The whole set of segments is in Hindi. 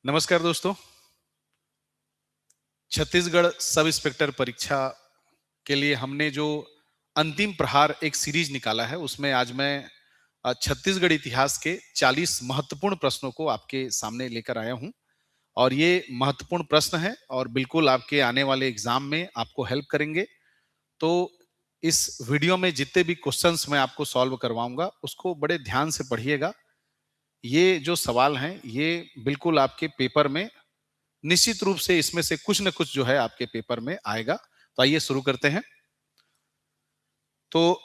नमस्कार दोस्तों। छत्तीसगढ़ सब इंस्पेक्टर परीक्षा के लिए हमने जो अंतिम प्रहार एक सीरीज निकाला है, उसमें आज मैं छत्तीसगढ़ इतिहास के 40 महत्वपूर्ण प्रश्नों को आपके सामने लेकर आया हूं। और ये महत्वपूर्ण प्रश्न है और बिल्कुल आपके आने वाले एग्जाम में आपको हेल्प करेंगे। तो इस वीडियो में जितने भी क्वेश्चंस मैं आपको सॉल्व करवाऊंगा, उसको बड़े ध्यान से पढ़िएगा। ये जो सवाल हैं, ये बिल्कुल आपके पेपर में निश्चित रूप से इसमें से कुछ न कुछ जो है आपके पेपर में आएगा। तो आइए शुरू करते हैं। तो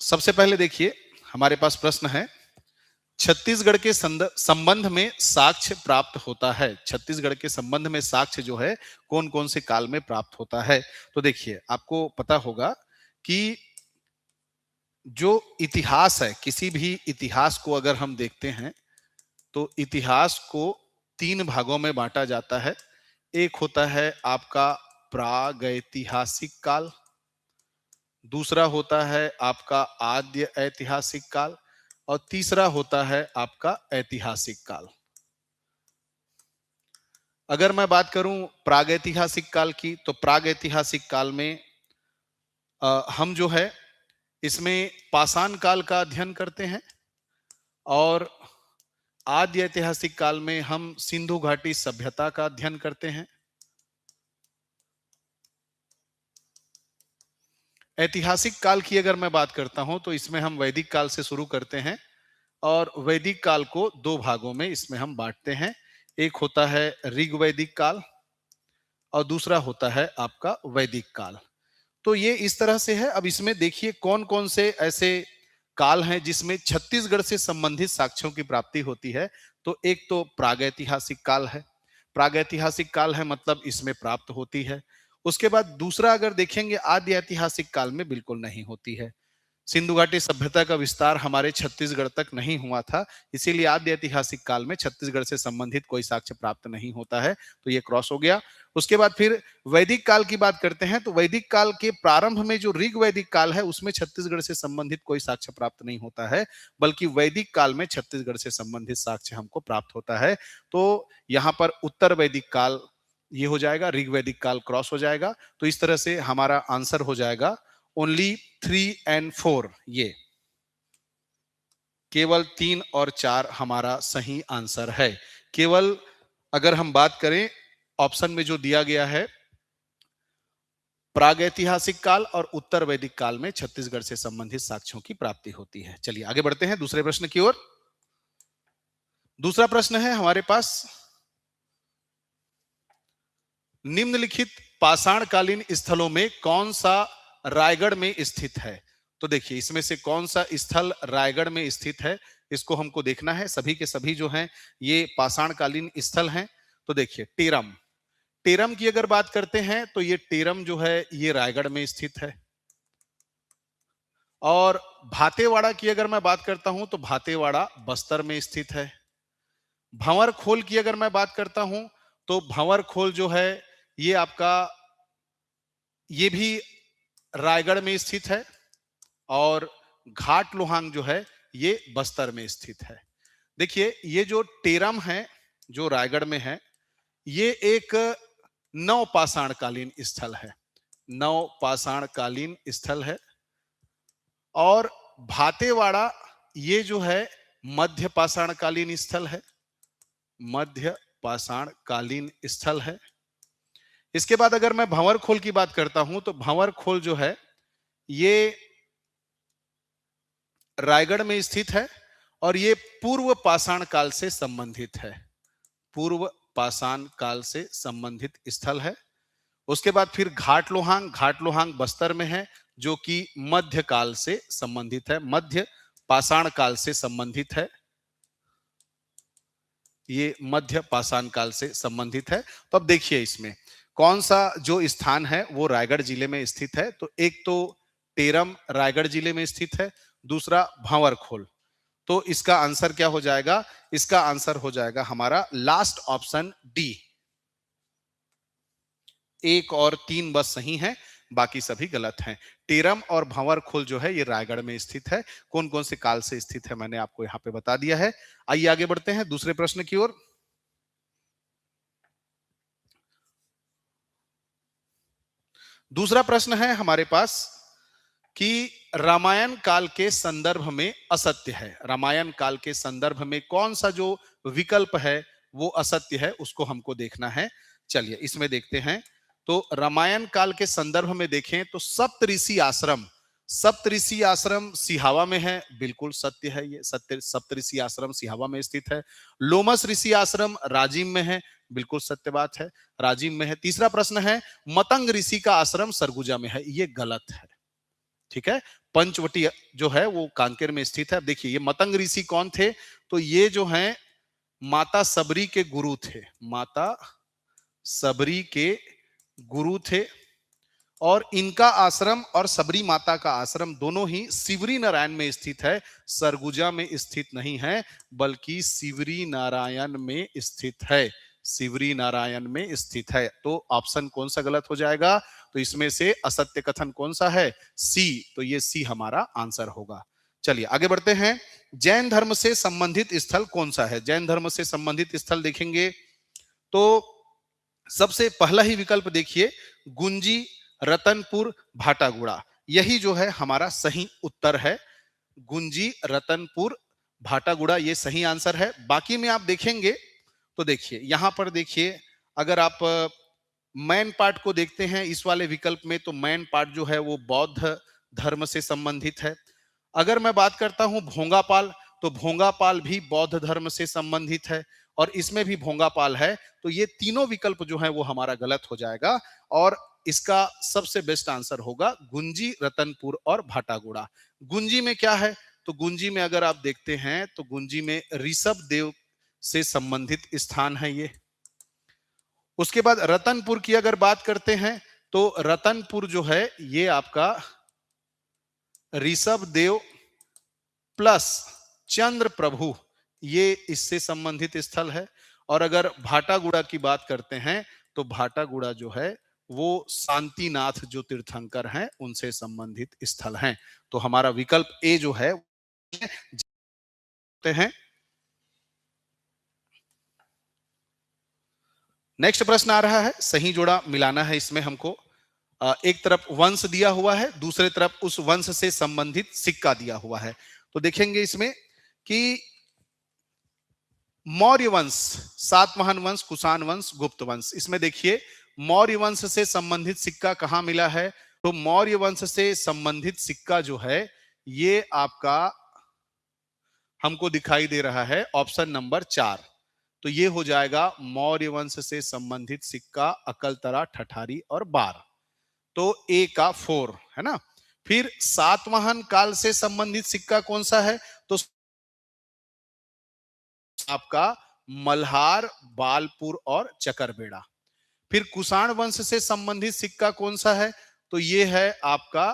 सबसे पहले देखिए, हमारे पास प्रश्न है, छत्तीसगढ़ के संबंध में साक्ष्य प्राप्त होता है। छत्तीसगढ़ के संबंध में साक्ष्य जो है कौन कौन से काल में प्राप्त होता है। तो देखिए, आपको पता होगा कि जो इतिहास है, किसी भी इतिहास को अगर हम देखते हैं तो इतिहास को 3 भागों में बांटा जाता है। एक होता है आपका प्रागैतिहासिक काल, दूसरा होता है आपका आद्य ऐतिहासिक काल और तीसरा होता है आपका ऐतिहासिक काल। अगर मैं बात करूं प्रागैतिहासिक काल की, तो प्रागैतिहासिक काल में हम जो है इसमें पाषाण काल का अध्ययन करते हैं और आद्य ऐतिहासिक काल में हम सिंधु घाटी सभ्यता का अध्ययन करते हैं। ऐतिहासिक काल की अगर मैं बात करता हूं तो इसमें हम वैदिक काल से शुरू करते हैं और वैदिक काल को 2 भागों में इसमें हम बांटते हैं। एक होता है ऋग्वैदिक काल और दूसरा होता है आपका वैदिक काल। तो ये इस तरह से है। अब इसमें देखिए कौन कौन से ऐसे काल हैं जिसमें छत्तीसगढ़ से संबंधित साक्ष्यों की प्राप्ति होती है। तो एक तो प्रागैतिहासिक काल है। प्रागैतिहासिक काल है मतलब इसमें प्राप्त होती है। उसके बाद दूसरा अगर देखेंगे, आदि ऐतिहासिक काल में बिल्कुल नहीं होती है। सिंधु घाटी सभ्यता का विस्तार हमारे छत्तीसगढ़ तक नहीं हुआ था, इसीलिए आद्य ऐतिहासिक काल में छत्तीसगढ़ से संबंधित कोई साक्ष्य प्राप्त नहीं होता है। तो ये क्रॉस हो गया। उसके बाद फिर वैदिक काल की बात करते हैं, तो वैदिक काल के प्रारंभ में जो ऋग्वैदिक काल है उसमें छत्तीसगढ़ से संबंधित कोई साक्ष्य प्राप्त नहीं होता है, बल्कि वैदिक काल में छत्तीसगढ़ से संबंधित साक्ष्य हमको प्राप्त होता है। तो यहाँ पर उत्तर वैदिक काल ये हो जाएगा, ऋग्वैदिक काल क्रॉस हो जाएगा। तो इस तरह से हमारा आंसर हो जाएगा ओनली 3 and 4। ये केवल 3 और 4 हमारा सही आंसर है। केवल अगर हम बात करें ऑप्शन में जो दिया गया है, प्रागैतिहासिक काल और उत्तर वैदिक काल में छत्तीसगढ़ से संबंधित साक्ष्यों की प्राप्ति होती है। चलिए आगे बढ़ते हैं दूसरे प्रश्न की ओर। दूसरा प्रश्न है हमारे पास, निम्नलिखित पाषाणकालीन स्थलों में कौन सा रायगढ़ में स्थित है। तो देखिए, इसमें से कौन सा स्थल रायगढ़ में स्थित है, इसको हमको देखना है। सभी के सभी जो हैं ये पाषाणकालीन स्थल हैं। तो देखिए, टेरम, टेरम की अगर बात करते हैं तो ये टेरम जो है ये रायगढ़ में स्थित है। और भातेवाड़ा की अगर मैं बात करता हूं तो भातेवाड़ा बस्तर में स्थित है। भंवरखोल की अगर मैं बात करता हूं तो भंवरखोल जो है ये आपका, ये भी रायगढ़ में स्थित है। और घाट लोहांग जो है ये बस्तर में स्थित है। देखिए, ये जो टेरम है जो रायगढ़ में है, ये एक नवपाषाणकालीन स्थल है, नवपाषाणकालीन स्थल है। और भातेवाड़ा ये जो है मध्य पाषाणकालीन स्थल है, मध्य पाषाणकालीन स्थल है। इसके बाद अगर मैं भंवरखोल की बात करता हूं तो भंवरखोल जो है ये रायगढ़ में स्थित है और ये पूर्व पाषाण काल से संबंधित है, पूर्व पाषाण काल से संबंधित स्थल है। उसके बाद फिर घाट लोहांग, घाट लोहांग बस्तर में है जो कि मध्य काल से संबंधित है, मध्य पाषाण काल से संबंधित है। ये मध्य पाषाण काल से संबंधित है। तो अब देखिए इसमें कौन सा जो स्थान है वो रायगढ़ जिले में स्थित है। तो एक तो टेरम रायगढ़ जिले में स्थित है, दूसरा भंवरखोल। तो इसका आंसर क्या हो जाएगा, इसका आंसर हो जाएगा हमारा लास्ट ऑप्शन डी। 1 और 3 बस सही है, बाकी सभी गलत हैं। टेरम और भंवरखोल जो है ये रायगढ़ में स्थित है। कौन कौन से काल से स्थित है मैंने आपको यहाँ पे बता दिया है। आइए आगे बढ़ते हैं दूसरे प्रश्न की ओर। दूसरा प्रश्न है हमारे पास कि रामायण काल के संदर्भ में असत्य है। रामायण काल के संदर्भ में कौन सा जो विकल्प है वो असत्य है, उसको हमको देखना है। चलिए इसमें देखते हैं। तो रामायण काल के संदर्भ में देखें तो सप्तऋषि आश्रम, सप्तऋषि आश्रम सिहावा में है, बिल्कुल सत्य है ये। सत्य सप्तऋषि आश्रम सिहावा में स्थित है। लोमस ऋषि आश्रम राजिम में है, बिल्कुल सत्य बात है, राजिम में है। तीसरा प्रश्न है मतंग ऋषि का आश्रम सरगुजा में है, ये गलत है। ठीक है, पंचवटी जो है वो कांकेर में स्थित है। अब देखिए ये मतंग ऋषि कौन थे, तो ये जो है माता सबरी के गुरु थे, माता सबरी के गुरु थे। और इनका आश्रम और सबरी माता का आश्रम दोनों ही सिवरी नारायण में स्थित है, सरगुजा में स्थित नहीं है, बल्कि सिवरी नारायण में स्थित है, सिवरी नारायण में स्थित है। तो ऑप्शन कौन सा गलत हो जाएगा, तो इसमें से असत्य कथन कौन सा है, सी। तो ये सी हमारा आंसर होगा। चलिए आगे बढ़ते हैं। जैन धर्म से संबंधित स्थल कौन सा है। जैन धर्म से संबंधित स्थल देखेंगे तो सबसे पहला ही विकल्प देखिए, गुंजी, रतनपुर, भाटागुड़ा, यही जो है हमारा सही उत्तर है। गुंजी, रतनपुर, भाटागुड़ा ये सही आंसर है। बाकी में आप देखेंगे तो देखिए यहां पर देखिए, अगर आप मैन पार्ट को देखते हैं इस वाले विकल्प में, तो मैन पार्ट जो है वो बौद्ध धर्म से संबंधित है। अगर मैं बात करता हूं भोंगापाल, तो भोंगापाल भी बौद्ध धर्म से संबंधित है, और इसमें भी भोंगापाल है। तो ये तीनों विकल्प जो है वो हमारा गलत हो जाएगा, और इसका सबसे बेस्ट आंसर होगा गुंजी, रतनपुर और भाटागुड़ा। गुंजी में क्या है, तो गुंजी में अगर आप देखते हैं तो गुंजी में ऋषभ देव से संबंधित स्थान है ये। उसके बाद रतनपुर की अगर बात करते हैं तो रतनपुर जो है ये आपका ऋषभ देव प्लस चंद्र प्रभु, ये इससे संबंधित स्थल है। और अगर भाटागुड़ा की बात करते हैं तो भाटागुड़ा जो है वो शांतिनाथ जो तीर्थंकर हैं उनसे संबंधित स्थल हैं। तो हमारा विकल्प ए जो है हैं। नेक्स्ट प्रश्न आ रहा है, सही जोड़ा मिलाना है इसमें हमको। एक तरफ वंश दिया हुआ है, दूसरे तरफ उस वंश से संबंधित सिक्का दिया हुआ है। तो देखेंगे इसमें कि मौर्य वंश, सातवाहन वंश, कुषाण वंश, गुप्त वंश, इसमें देखिए मौर्य वंश से संबंधित सिक्का कहां मिला है, तो मौर्य वंश से संबंधित सिक्का जो है ये आपका हमको दिखाई दे रहा है ऑप्शन नंबर 4। तो ये हो जाएगा मौर्य वंश से संबंधित सिक्का अकलतरा, ठठारी और बार। तो ए का 4 है ना। फिर सातवाहन काल से संबंधित सिक्का कौन सा है, तो आपका मल्हार, बालपुर और चकरबेड़ा। फिर कुषाण वंश से संबंधित सिक्का कौन सा है, तो ये है आपका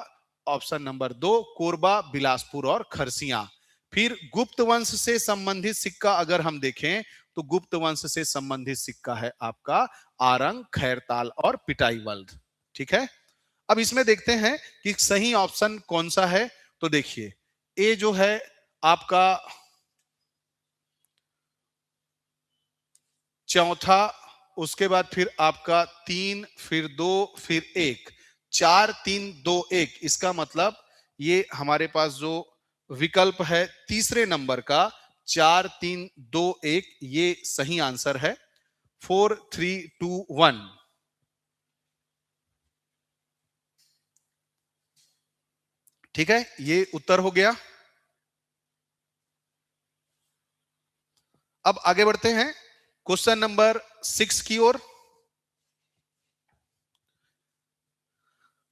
ऑप्शन नंबर 2, कोरबा, बिलासपुर और खरसिया। फिर गुप्त वंश से संबंधित सिक्का अगर हम देखें तो गुप्त वंश से संबंधित सिक्का है आपका आरंग, खैरताल और पिटाईवल्द। ठीक है, अब इसमें देखते हैं कि सही ऑप्शन कौन सा है। तो देखिए ए जो है आपका चौथा, उसके बाद फिर आपका 3, फिर 2, फिर 1, 4 3 2 1, इसका मतलब ये हमारे पास जो विकल्प है तीसरे नंबर का 4 3 2 1, ये सही आंसर है। 4 3 2 1, ठीक है, ये उत्तर हो गया। अब आगे बढ़ते हैं क्वेश्चन नंबर 6 की ओर।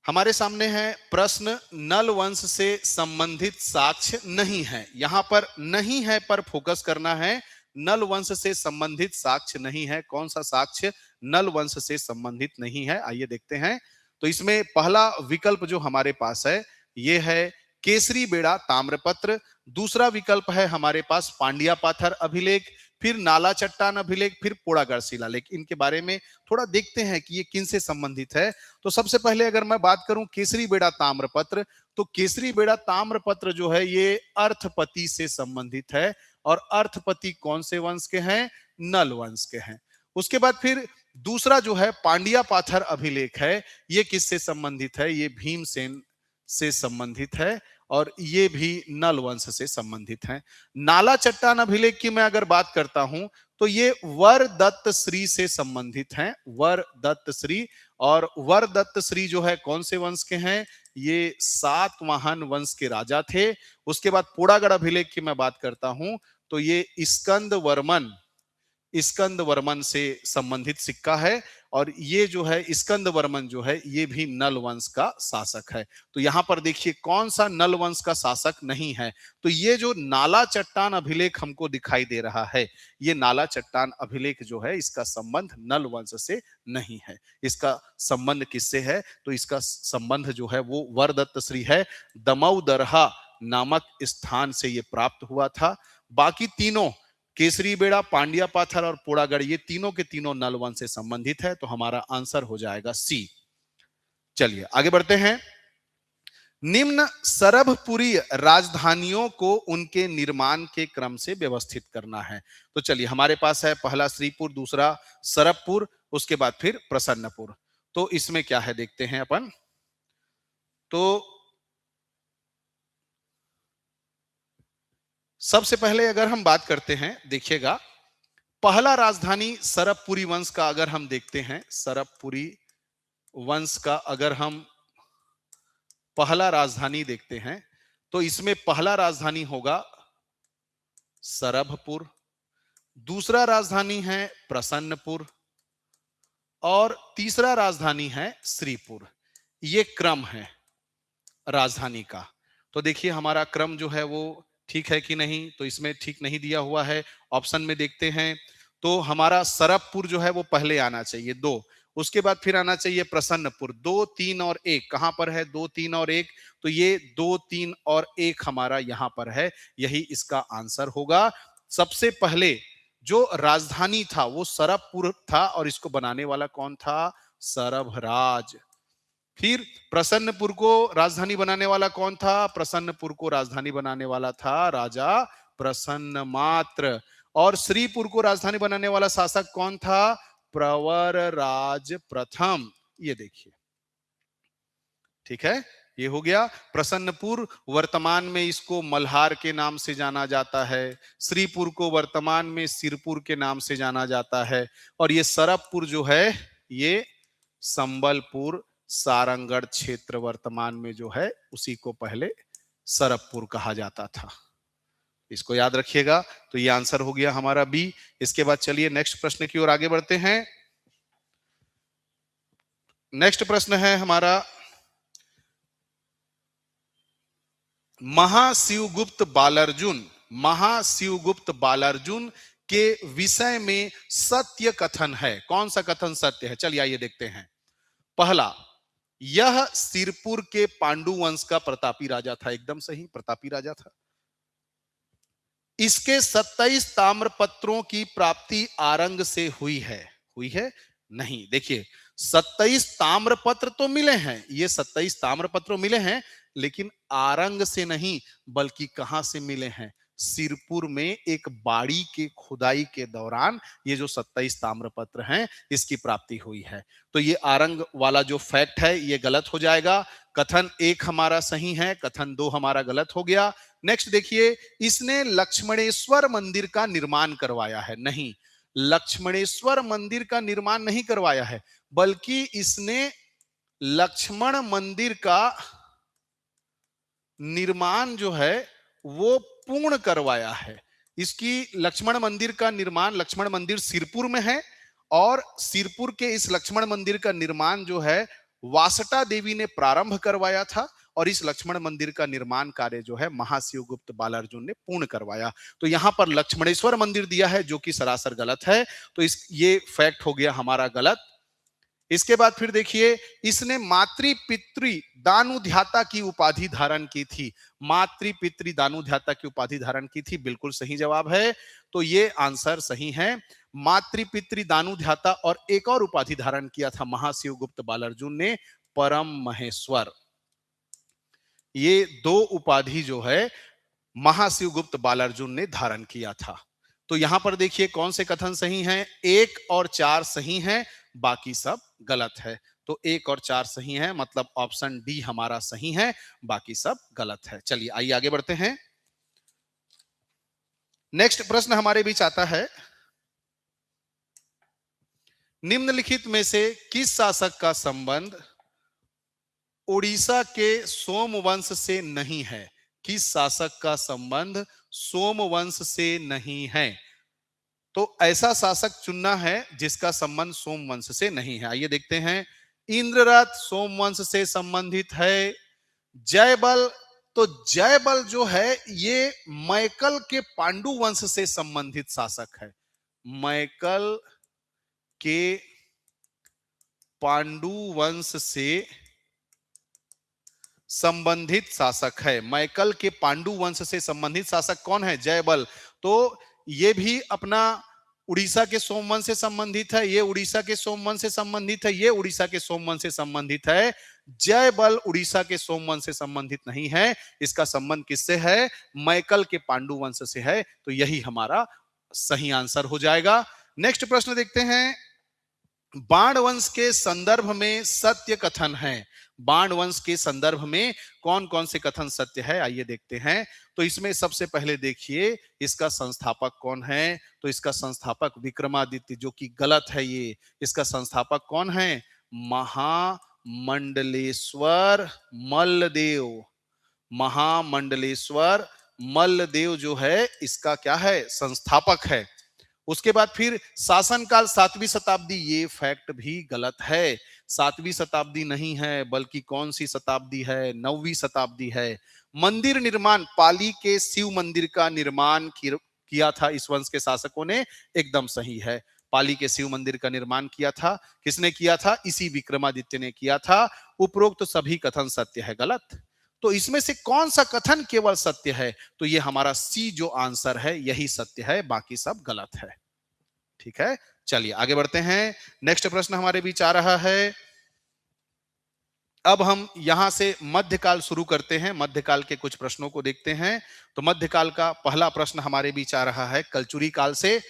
हमारे सामने है प्रश्न, नल वंश से संबंधित साक्ष्य नहीं है। यहां पर नहीं है पर फोकस करना है, नल वंश से संबंधित साक्ष्य नहीं है। कौन सा साक्ष्य नल वंश से संबंधित नहीं है, आइए देखते हैं। तो इसमें पहला विकल्प जो हमारे पास है यह है केसरी बेड़ा ताम्रपत्र। दूसरा विकल्प है हमारे पास पांड्या पाथर अभिलेख। फिर नाला चट्टान अभिलेख, फिर पोड़ागढ़ शिलालेख। इनके बारे में थोड़ा देखते हैं कि ये किन से संबंधित है। तो सबसे पहले अगर मैं बात करूं केसरी बेड़ा ताम्रपत्र, तो केसरी बेड़ा ताम्रपत्र जो है ये अर्थपति से संबंधित है, और अर्थपति कौन से वंश के हैं? नल वंश के हैं। उसके बाद फिर दूसरा जो है पांड्या पाथर अभिलेख है, ये किससे संबंधित है? ये भीमसेन से संबंधित है, और ये भी नल वंश से संबंधित है। नाला चट्टान अभिलेख की मैं अगर बात करता हूं तो ये वर दत्त श्री से संबंधित हैं, वर दत्त श्री। और वर दत्त श्री जो है कौन से वंश के हैं? ये सातवाहन वंश के राजा थे। उसके बाद पोड़ागढ़ अभिलेख की मैं बात करता हूं तो ये स्कंद वर्मन से संबंधित सिक्का है, और ये जो है स्कंद वर्मन जो है ये भी नल वंश का शासक है। तो यहां पर देखिए कौन सा नल वंश का शासक नहीं है? तो ये जो नाला चट्टान अभिलेख हमको दिखाई दे रहा है, ये नाला चट्टान अभिलेख जो है इसका संबंध नल वंश से नहीं है। इसका संबंध किससे है? तो इसका संबंध जो है वो वरदत्त श्री है। दमौदरहा नामक स्थान से ये प्राप्त हुआ था। बाकी तीनों केसरी बेड़ा, पांड्या पाथर और पोड़ागढ़, ये तीनों के तीनों नल वंश से संबंधित है। तो हमारा आंसर हो जाएगा सी। चलिए आगे बढ़ते हैं। निम्न सरभपुरी राजधानियों को उनके निर्माण के क्रम से व्यवस्थित करना है। तो चलिए हमारे पास है पहला श्रीपुर, दूसरा सरभपुर, उसके बाद फिर प्रसन्नपुर। तो इसमें क्या है देखते हैं अपन। तो सबसे पहले अगर हम बात करते हैं, देखिएगा पहला राजधानी सरभपुरी वंश का अगर हम देखते हैं, सरभपुरी वंश का अगर हम पहला राजधानी देखते हैं तो इसमें पहला राजधानी होगा सरभपुर, दूसरा राजधानी है प्रसन्नपुर, और तीसरा राजधानी है श्रीपुर। ये क्रम है राजधानी का। तो देखिए हमारा क्रम जो है वो ठीक है कि नहीं? तो इसमें ठीक नहीं दिया हुआ है। ऑप्शन में देखते हैं तो हमारा सरभपुर जो है वो पहले आना चाहिए 2, उसके बाद फिर आना चाहिए प्रसन्नपुर। 2, 3 और 1 कहां पर है? 2, 3 और 1, तो ये 2, 3 और 1 हमारा यहां पर है, यही इसका आंसर होगा। सबसे पहले जो राजधानी था वो सरभपुर था, और इसको बनाने वाला कौन था? सरभराज। फिर प्रसन्नपुर को राजधानी बनाने वाला कौन था? प्रसन्नपुर को राजधानी बनाने वाला था राजा प्रसन्नमात्र। और श्रीपुर को राजधानी बनाने वाला शासक कौन था? प्रवरराज प्रथम। ये देखिए, ठीक है, ये हो गया। प्रसन्नपुर वर्तमान में इसको मल्हार के नाम से जाना जाता है, श्रीपुर को वर्तमान में सिरपुर के नाम से जाना जाता है, और ये सरभपुर जो है ये संबलपुर सारंगढ़ क्षेत्र वर्तमान में जो है उसी को पहले सरभपुर कहा जाता था। इसको याद रखिएगा। तो ये आंसर हो गया हमारा बी। इसके बाद चलिए नेक्स्ट प्रश्न की ओर आगे बढ़ते हैं। नेक्स्ट प्रश्न है हमारा महाशिवगुप्त बालार्जुन के विषय में सत्य कथन है। कौन सा कथन सत्य है? चलिए आइए देखते हैं। पहला, यह सिरपुर के पांडु वंश का प्रतापी राजा था। एकदम सही, प्रतापी राजा था। इसके 27 ताम्रपत्रों की प्राप्ति आरंग से हुई है नहीं। देखिए 27 ताम्रपत्र तो मिले हैं, ये 27 ताम्रपत्र मिले हैं, लेकिन आरंग से नहीं, बल्कि कहां से मिले हैं? सिरपुर में एक बाड़ी के खुदाई के दौरान ये जो 27 ताम्रपत्र हैं इसकी प्राप्ति हुई है। तो ये आरंग वाला जो फैक्ट है ये गलत हो जाएगा। कथन 1 हमारा सही है, कथन 2 हमारा गलत हो गया। नेक्स्ट देखिए, इसने लक्ष्मणेश्वर मंदिर का निर्माण करवाया है। नहीं, लक्ष्मणेश्वर मंदिर का निर्माण नहीं करवाया है, बल्कि इसने लक्ष्मण मंदिर का निर्माण जो है वो पूर्ण करवाया है। इसकी लक्ष्मण मंदिर का निर्माण, लक्ष्मण मंदिर सिरपुर में है, और सिरपुर के इस लक्ष्मण मंदिर का निर्माण जो है वासटा देवी ने प्रारंभ करवाया था, और इस लक्ष्मण मंदिर का निर्माण कार्य जो है महाशिवगुप्त बालार्जुन ने पूर्ण करवाया। तो यहां पर लक्ष्मणेश्वर मंदिर दिया है जो कि सरासर गलत है। तो ये फैक्ट हो गया हमारा गलत। इसके बाद फिर देखिए, इसने मातृ पितृ दानुध्याता की उपाधि धारण की थी। मातृ पितृ दानुध्याता की उपाधि धारण की थी, बिल्कुल सही जवाब है। तो ये आंसर सही है। मातृ पितृ दानुध्याता, और एक और उपाधि धारण किया था महाशिवगुप्त बालार्जुन ने, परम महेश्वर। ये दो उपाधि जो है महाशिवगुप्त बालार्जुन ने धारण किया था। तो यहां पर देखिए कौन से कथन सही हैं, 1 और 4 सही हैं, बाकी सब गलत है। तो 1 और 4 सही है, मतलब ऑप्शन डी हमारा सही है, बाकी सब गलत है। चलिए आइए आगे बढ़ते हैं। नेक्स्ट प्रश्न हमारे बीच आता है, निम्नलिखित में से किस शासक का संबंध उड़ीसा के सोमवंश से नहीं है? किस शासक का संबंध सोमवंश से नहीं है? तो ऐसा शासक चुनना है जिसका संबंध सोमवंश से नहीं है। आइए देखते हैं। इंद्ररथ सोमवंश से संबंधित है। जयबल, तो जयबल जो है ये मैकल के पांडु वंश से संबंधित शासक है। मैकल के पांडु वंश से संबंधित शासक है। मैकल के पांडु वंश से संबंधित शासक कौन है? जयबल। तो ये भी अपना उड़ीसा के सोमवंश से संबंधित है, ये उड़ीसा के सोमवंश से संबंधित है, ये उड़ीसा के सोमवंश से संबंधित है। जयबल उड़ीसा के सोमवंश से संबंधित नहीं है। इसका संबंध किससे है? मैकल के पांडु वंश से है। तो यही हमारा सही आंसर हो जाएगा। नेक्स्ट प्रश्न देखते हैं। बाण वंश के संदर्भ में सत्य कथन है। बाण वंश के संदर्भ में कौन कौन से कथन सत्य है, आइए देखते हैं। तो इसमें सबसे पहले देखिए इसका संस्थापक कौन है? तो इसका संस्थापक विक्रमादित्य, जो कि गलत है। ये इसका संस्थापक कौन है? महामंडलेश्वर मल्लदेव। महामंडलेश्वर मल्लदेव जो है इसका क्या है? संस्थापक है। उसके बाद फिर शासनकाल 7वीं शताब्दी, ये फैक्ट भी गलत है। 7वीं शताब्दी नहीं है, बल्कि कौन सी शताब्दी है? 9वीं शताब्दी है। मंदिर निर्माण, पाली के शिव मंदिर का निर्माण किया था इस वंश के शासकों ने, एकदम सही है। पाली के शिव मंदिर का निर्माण किया था। किसने किया था? इसी विक्रमादित्य ने किया था। उपरोक्त तो सभी कथन सत्य है, गलत। तो इसमें से कौन सा कथन केवल सत्य है? तो ये हमारा सी जो आंसर है यही सत्य है, बाकी सब गलत है। ठीक है, चलिए आगे बढ़ते हैं। नेक्स्ट प्रश्न हमारे बीच आ रहा है। अब हम यहां से मध्यकाल शुरू करते हैं। मध्यकाल के कुछ प्रश्नों को देखते हैं। तो मध्यकाल का पहला प्रश्न हमारे बीच आ रहा है कलचुरी काल से।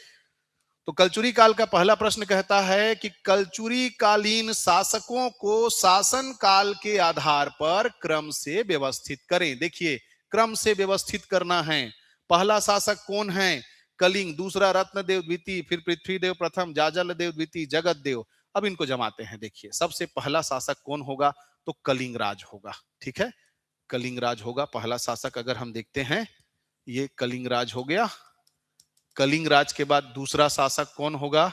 तो कलचुरी काल का पहला प्रश्न कहता है कि कलचुरी कालीन शासकों को शासन काल के आधार पर क्रम से व्यवस्थित करें। देखिए, क्रम से व्यवस्थित करना है। पहला शासक कौन है? कलिंग, दूसरा रत्नदेव द्वितीय, फिर पृथ्वीदेव प्रथम, जाजल देव द्वितीय, जगत देव। अब इनको जमाते हैं। देखिए, सबसे पहला शासक कौन होगा? तो कलिंग राज होगा। ठीक है, कलिंग राज होगा पहला शासक। अगर हम देखते हैं, ये कलिंग राज हो गया। कलिंग राज के बाद दूसरा शासक कौन होगा?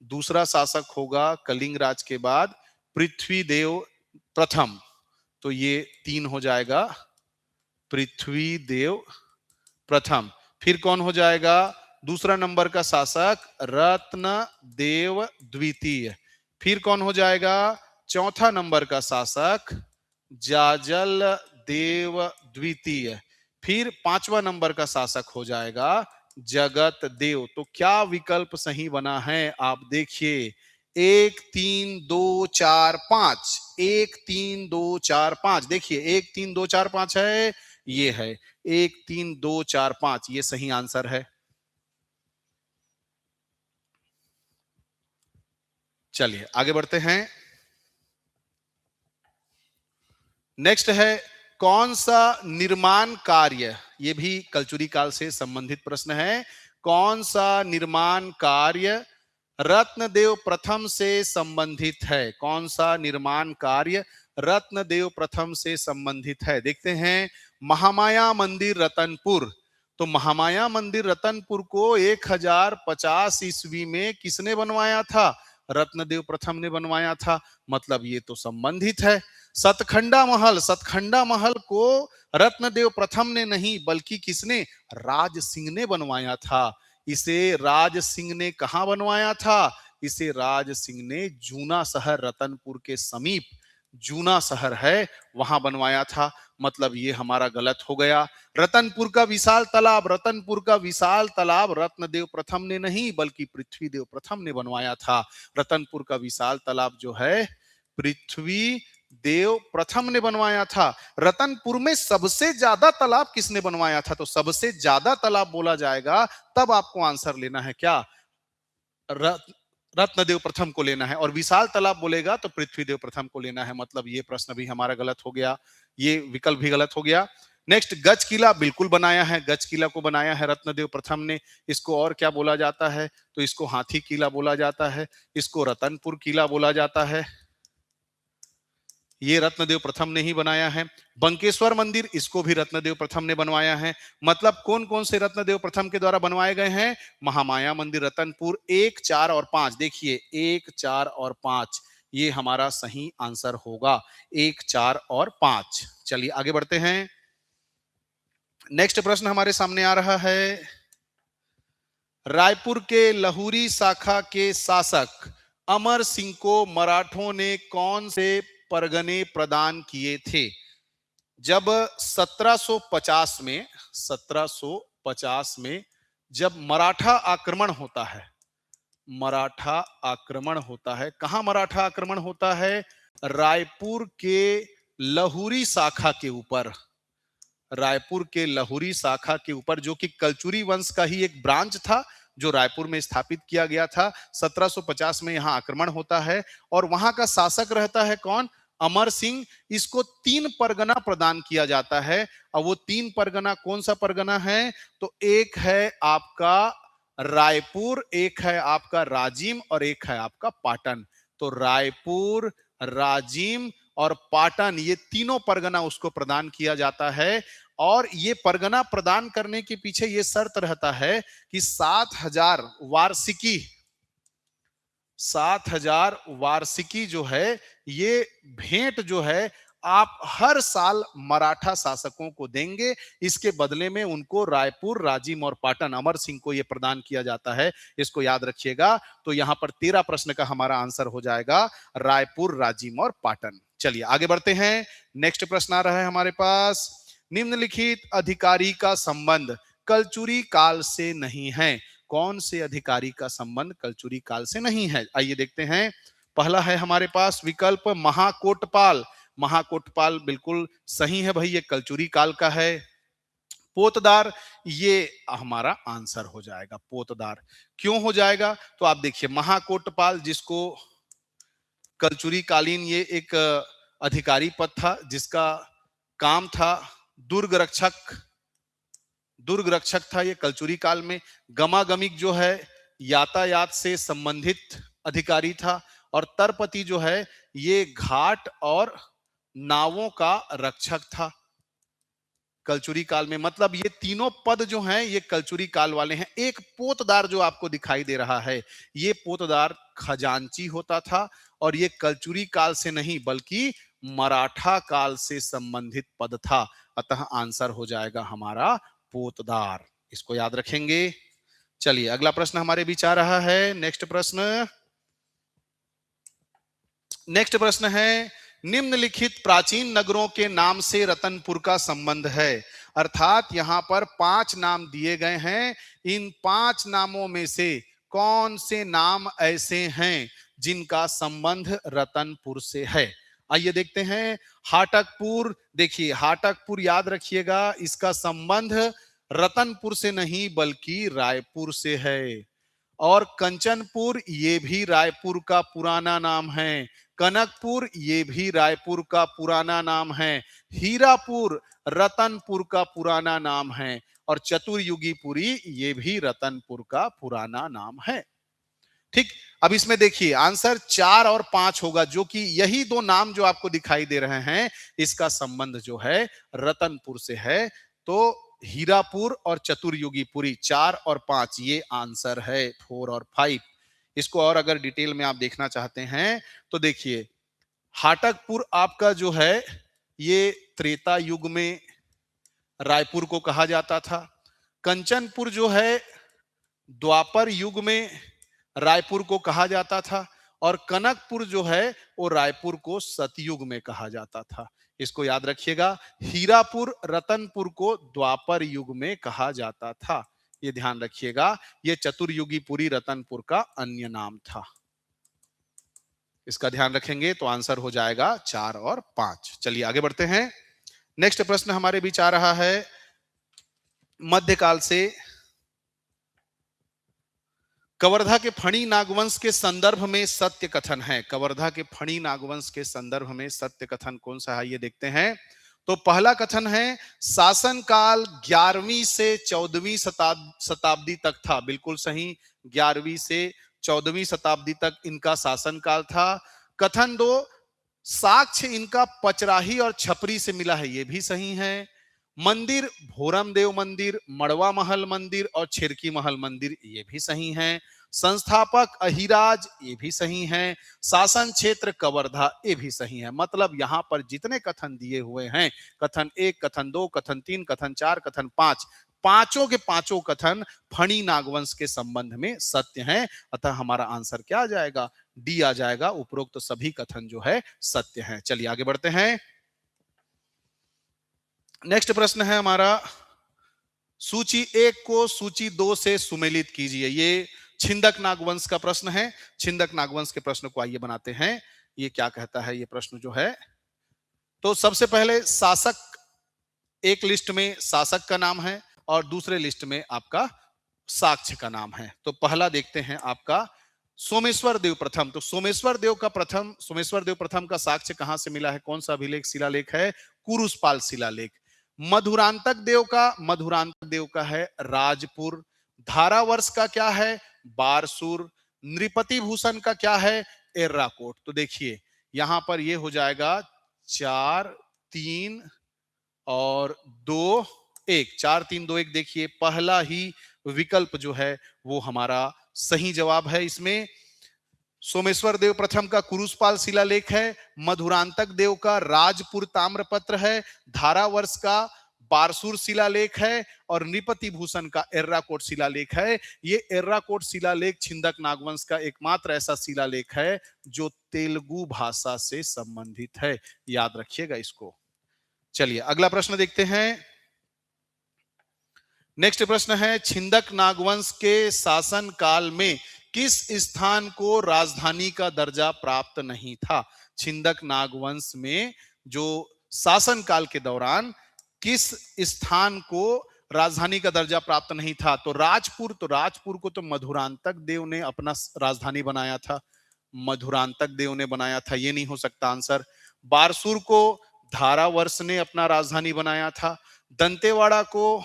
दूसरा शासक होगा कलिंग राज के बाद पृथ्वीदेव प्रथम। तो ये 3 हो जाएगा, पृथ्वीदेव प्रथम। फिर कौन हो जाएगा? दूसरा नंबर का शासक रत्नदेव द्वितीय। फिर कौन हो जाएगा? चौथा नंबर का शासक जाजल देव द्वितीय। फिर 5वां नंबर का शासक हो जाएगा जगत देव। तो क्या विकल्प सही बना है? आप देखिए, 1 3 2 4 5, 1 3 2 4 5। देखिए, 1 3 2 4 5 है, ये है 1 3 2 4 5, ये सही आंसर है। चलिए आगे बढ़ते हैं। नेक्स्ट है, कौन सा निर्माण कार्य, ये भी कलचुरी काल से संबंधित प्रश्न है। कौन सा निर्माण कार्य रत्नदेव प्रथम से संबंधित है? कौन सा निर्माण कार्य रत्नदेव प्रथम से संबंधित है? देखते हैं। महामाया मंदिर रतनपुर। तो महामाया मंदिर रतनपुर को 1050 ईस्वी में किसने बनवाया था? रत्नदेव प्रथम ने बनवाया था। मतलब ये तो संबंधित है। सतखंडा महल, सतखंडा महल को रत्नदेव प्रथम ने नहीं, बल्कि किसने? राज सिंह ने बनवाया था। इसे राज सिंह ने कहां बनवाया था? इसे राज सिंह ने जूना शहर रतनपुर के समीप, जूना शहर है वहां बनवाया था। मतलब ये हमारा गलत हो गया। रतनपुर का विशाल तालाब, रतनपुर का विशाल तालाब रत्नदेव प्रथम ने नहीं बल्कि पृथ्वीदेव प्रथम ने बनवाया था। रतनपुर का विशाल तालाब जो है पृथ्वी देव प्रथम ने बनवाया था। रतनपुर में सबसे ज्यादा तालाब किसने बनवाया था? तो सबसे ज्यादा तालाब बोला जाएगा तब आपको आंसर लेना है क्या? रत्नदेव प्रथम को लेना है। और विशाल तालाब बोलेगा तो पृथ्वीदेव प्रथम को लेना है। मतलब ये प्रश्न भी हमारा गलत हो गया, ये विकल्प भी गलत हो गया। नेक्स्ट, गज किला बिल्कुल बनाया है, गज किला को बनाया है रत्नदेव प्रथम ने। इसको और क्या बोला जाता है? तो इसको हाथी किला बोला जाता है, इसको रतनपुर किला बोला जाता है। ये रत्नदेव प्रथम ने ही बनाया है। बंकेश्वर मंदिर, इसको भी रत्नदेव प्रथम ने बनवाया है। मतलब कौन कौन से रत्नदेव प्रथम के द्वारा बनवाए गए हैं? महामाया मंदिर रतनपुर 1, 4 और 5। देखिए 1, 4 और 5 ये हमारा सही आंसर होगा, 1, 4 और 5। चलिए आगे बढ़ते हैं। नेक्स्ट प्रश्न हमारे सामने आ रहा है, रायपुर के लहुरी शाखा के शासक अमर सिंह को मराठों ने कौन से परगने प्रदान किए थे? जब 1750 में 1750 में जब मराठा आक्रमण होता है, मराठा आक्रमण होता है, कहां मराठा आक्रमण होता है? रायपुर के लहुरी शाखा के ऊपर, रायपुर के लहुरी शाखा के ऊपर, जो कि कलचुरी वंश का ही एक ब्रांच था जो रायपुर में स्थापित किया गया था। 1750 में यहां आक्रमण होता है और वहां का शासक रहता है कौन? अमर सिंह। इसको 3 परगना प्रदान किया जाता है और वो 3 परगना कौन सा परगना है? तो एक है आपका रायपुर, एक है आपका राजिम और एक है आपका पाटन। तो रायपुर, राजिम और पाटन ये तीनों परगना उसको प्रदान किया जाता है। और ये परगना प्रदान करने के पीछे ये शर्त रहता है कि 7,000 वार्षिकी, 7,000 वार्षिकी जो है ये भेंट जो है आप हर साल मराठा शासकों को देंगे। इसके बदले में उनको रायपुर, राजिम और पाटन अमर सिंह को यह प्रदान किया जाता है। इसको याद रखिएगा। तो यहां पर 13 प्रश्न का हमारा आंसर हो जाएगा रायपुर, राजिम और पाटन। चलिए आगे बढ़ते हैं। नेक्स्ट प्रश्न आ रहा है हमारे पास, निम्नलिखित अधिकारी का संबंध कलचुरी काल से नहीं है? कौन से अधिकारी का संबंध कलचुरी काल से नहीं है? आइए देखते हैं। पहला है हमारे पास विकल्प महाकोटपाल। महाकोटपाल बिल्कुल सही है भाई, ये कलचुरी काल का है। पोतदार, ये हमारा आंसर हो जाएगा। पोतदार क्यों हो जाएगा? तो आप देखिए महाकोटपाल, जिसको कलचुरी कालीन ये एक अधिकारी पद था जिसका काम था दुर्ग रक्षक, दुर्ग रक्षक था ये कलचुरी काल में। गमागमिक जो है यातायात से संबंधित अधिकारी था और तरपति जो है ये घाट और नावों का रक्षक था कलचुरी काल में। मतलब ये तीनों पद जो हैं ये कलचुरी काल वाले हैं। एक पोतदार जो आपको दिखाई दे रहा है, ये पोतदार खजांची होता था और ये कलचुरी काल से नहीं बल्कि मराठा काल से संबंधित पद था। अतः आंसर हो जाएगा हमारा पोतदार। इसको याद रखेंगे। चलिए अगला प्रश्न हमारे बीच आ रहा है। नेक्स्ट प्रश्न, नेक्स्ट प्रश्न है, निम्नलिखित प्राचीन नगरों के नाम से रतनपुर का संबंध है। अर्थात यहां पर 5 नाम दिए गए हैं। इन 5 नामों में से कौन से नाम ऐसे हैं जिनका संबंध रतनपुर से है? आइए देखते हैं। हाटकपुर, देखिए हाटकपुर याद रखिएगा, इसका संबंध रतनपुर से नहीं बल्कि रायपुर से है। और कंचनपुर ये भी रायपुर का पुराना नाम है। कनकपुर ये भी रायपुर का पुराना नाम है। हीरापुर रतनपुर का पुराना नाम है और चतुर्युगीपुरी ये भी रतनपुर का पुराना नाम है। ठीक, अब इसमें देखिए आंसर 4 और 5 होगा, जो कि यही 2 नाम जो आपको दिखाई दे रहे हैं इसका संबंध जो है रतनपुर से है। तो हीरापुर और चतुर्युगीपुरी 4 और 5 ये आंसर है 4 और 5। इसको और अगर डिटेल में आप देखना चाहते हैं तो देखिए हाटकपुर आपका जो है ये त्रेता युग में रायपुर को कहा जाता था। कंचनपुर जो है द्वापर युग में रायपुर को कहा जाता था, और कनकपुर जो है वो रायपुर को सतयुग में कहा जाता था। इसको याद रखिएगा। हीरापुर रतनपुर को द्वापर युग में कहा जाता था। ये ध्यान रखिएगा। ये चतुर्युगी पुरी रतनपुर का अन्य नाम था। इसका ध्यान रखेंगे तो आंसर हो जाएगा 4 और 5। चलिए आगे बढ़ते हैं। नेक्स्ट प्रश्न हमारे बीच आ रहा है मध्यकाल से। कवर्धा के फणी नागवंश के संदर्भ में सत्य कथन है। कवर्धा के फणी नागवंश के संदर्भ में सत्य कथन कौन सा है, ये देखते हैं। तो पहला कथन है, शासन काल 11वीं से 14वीं शताब्दी तक था। बिल्कुल सही, 11वीं से 14वीं शताब्दी तक इनका शासन काल था। कथन 2, साक्ष्य इनका पचराही और छपरी से मिला है। ये भी सही है। मंदिर भोरम देव मंदिर, मड़वा महल मंदिर और छिरकी महल मंदिर, ये भी सही है। संस्थापक अहिराज, ये भी सही है। शासन क्षेत्र कवर्धा, ये भी सही है। मतलब यहां पर जितने कथन दिए हुए हैं, कथन 1, कथन 2, कथन 3, कथन 4, कथन 5, पांचों के पांचों कथन फणी नागवंश के संबंध में सत्य हैं। अतः हमारा आंसर क्या आ जाएगा, डी आ जाएगा। उपरोक्त सभी कथन जो है सत्य हैं। चलिए आगे बढ़ते हैं। नेक्स्ट प्रश्न है हमारा, सूची 1 को सूची 2 से सुमेलित कीजिए। ये छिंदक नागवंश का प्रश्न है। छिंदक नागवंश के प्रश्न को आइए बनाते हैं। ये क्या कहता है ये प्रश्न जो है। तो सबसे पहले शासक, एक लिस्ट में शासक का नाम है और दूसरे लिस्ट में आपका साक्ष्य का नाम है। तो पहला देखते हैं आपका सोमेश्वर देव प्रथम। तो सोमेश्वर देव प्रथम का साक्ष्य कहां से मिला है, कौन सा अभिलेख शिलालेख है, कुरुसपाल शिलालेख। मधुरांतक देव का है राजपुर। धारावर्ष का क्या है, बारसूर। नृपति भूषण का क्या है, एर्राकोट। तो देखिए यहां पर ये हो जाएगा 4, 3 और 2, 1। 4, 3, 2, 1। देखिए पहला ही विकल्प जो है वो हमारा सही जवाब है। इसमें सोमेश्वर देव प्रथम का कुरुसपाल शिलालेख है, मधुरांतक देव का राजपुर ताम्रपत्र है, धारावर्ष का बारसूर शिलालेख है और नृपति भूषण का एर्राकोट शिलालेख है। ये एर्राकोट शिलालेख छिंदक नागवंश का एकमात्र ऐसा शिलालेख है जो तेलुगु भाषा से संबंधित है। याद रखिएगा इसको। चलिए अगला प्रश्न देखते हैं। नेक्स्ट प्रश्न है, छिंदक नागवंश के शासन काल में किस स्थान को राजधानी का दर्जा प्राप्त नहीं था। छिंदक नागवंश में जो शासन काल के दौरान किस स्थान को राजधानी का दर्जा प्राप्त नहीं था। तो राजपुर को तो मधुरांतक देव ने अपना राजधानी बनाया था। मधुरांतक देव ने बनाया था, ये नहीं हो सकता आंसर। बारसूर को धारावर्ष ने अपना राजधानी बनाया था। दंतेवाड़ा को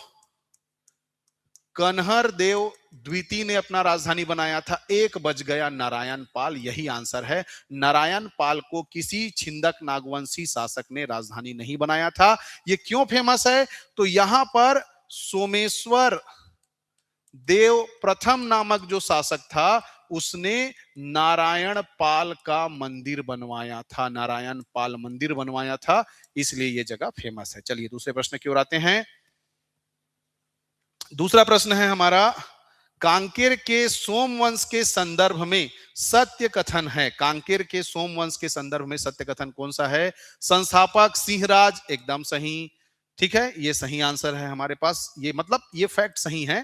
कन्हर देव द्वितीय ने अपना राजधानी बनाया था। एक बच गया नारायण पाल, यही आंसर है। नारायण पाल को किसी छिंदक नागवंशी शासक ने राजधानी नहीं बनाया था। ये क्यों फेमस है, तो यहां पर सोमेश्वर देव प्रथम नामक जो शासक था उसने नारायण पाल का मंदिर बनवाया था। नारायण पाल मंदिर बनवाया था, इसलिए यह जगह फेमस है। चलिए दूसरे प्रश्न की ओर आते हैं। दूसरा प्रश्न है हमारा, कांकेर के सोमवंश के संदर्भ में सत्य कथन है। कांकेर के सोमवंश के संदर्भ में सत्य कथन कौन सा है। संस्थापक सिंहराज, एकदम सही। ठीक है, ये सही आंसर है हमारे पास। ये मतलब ये फैक्ट सही है।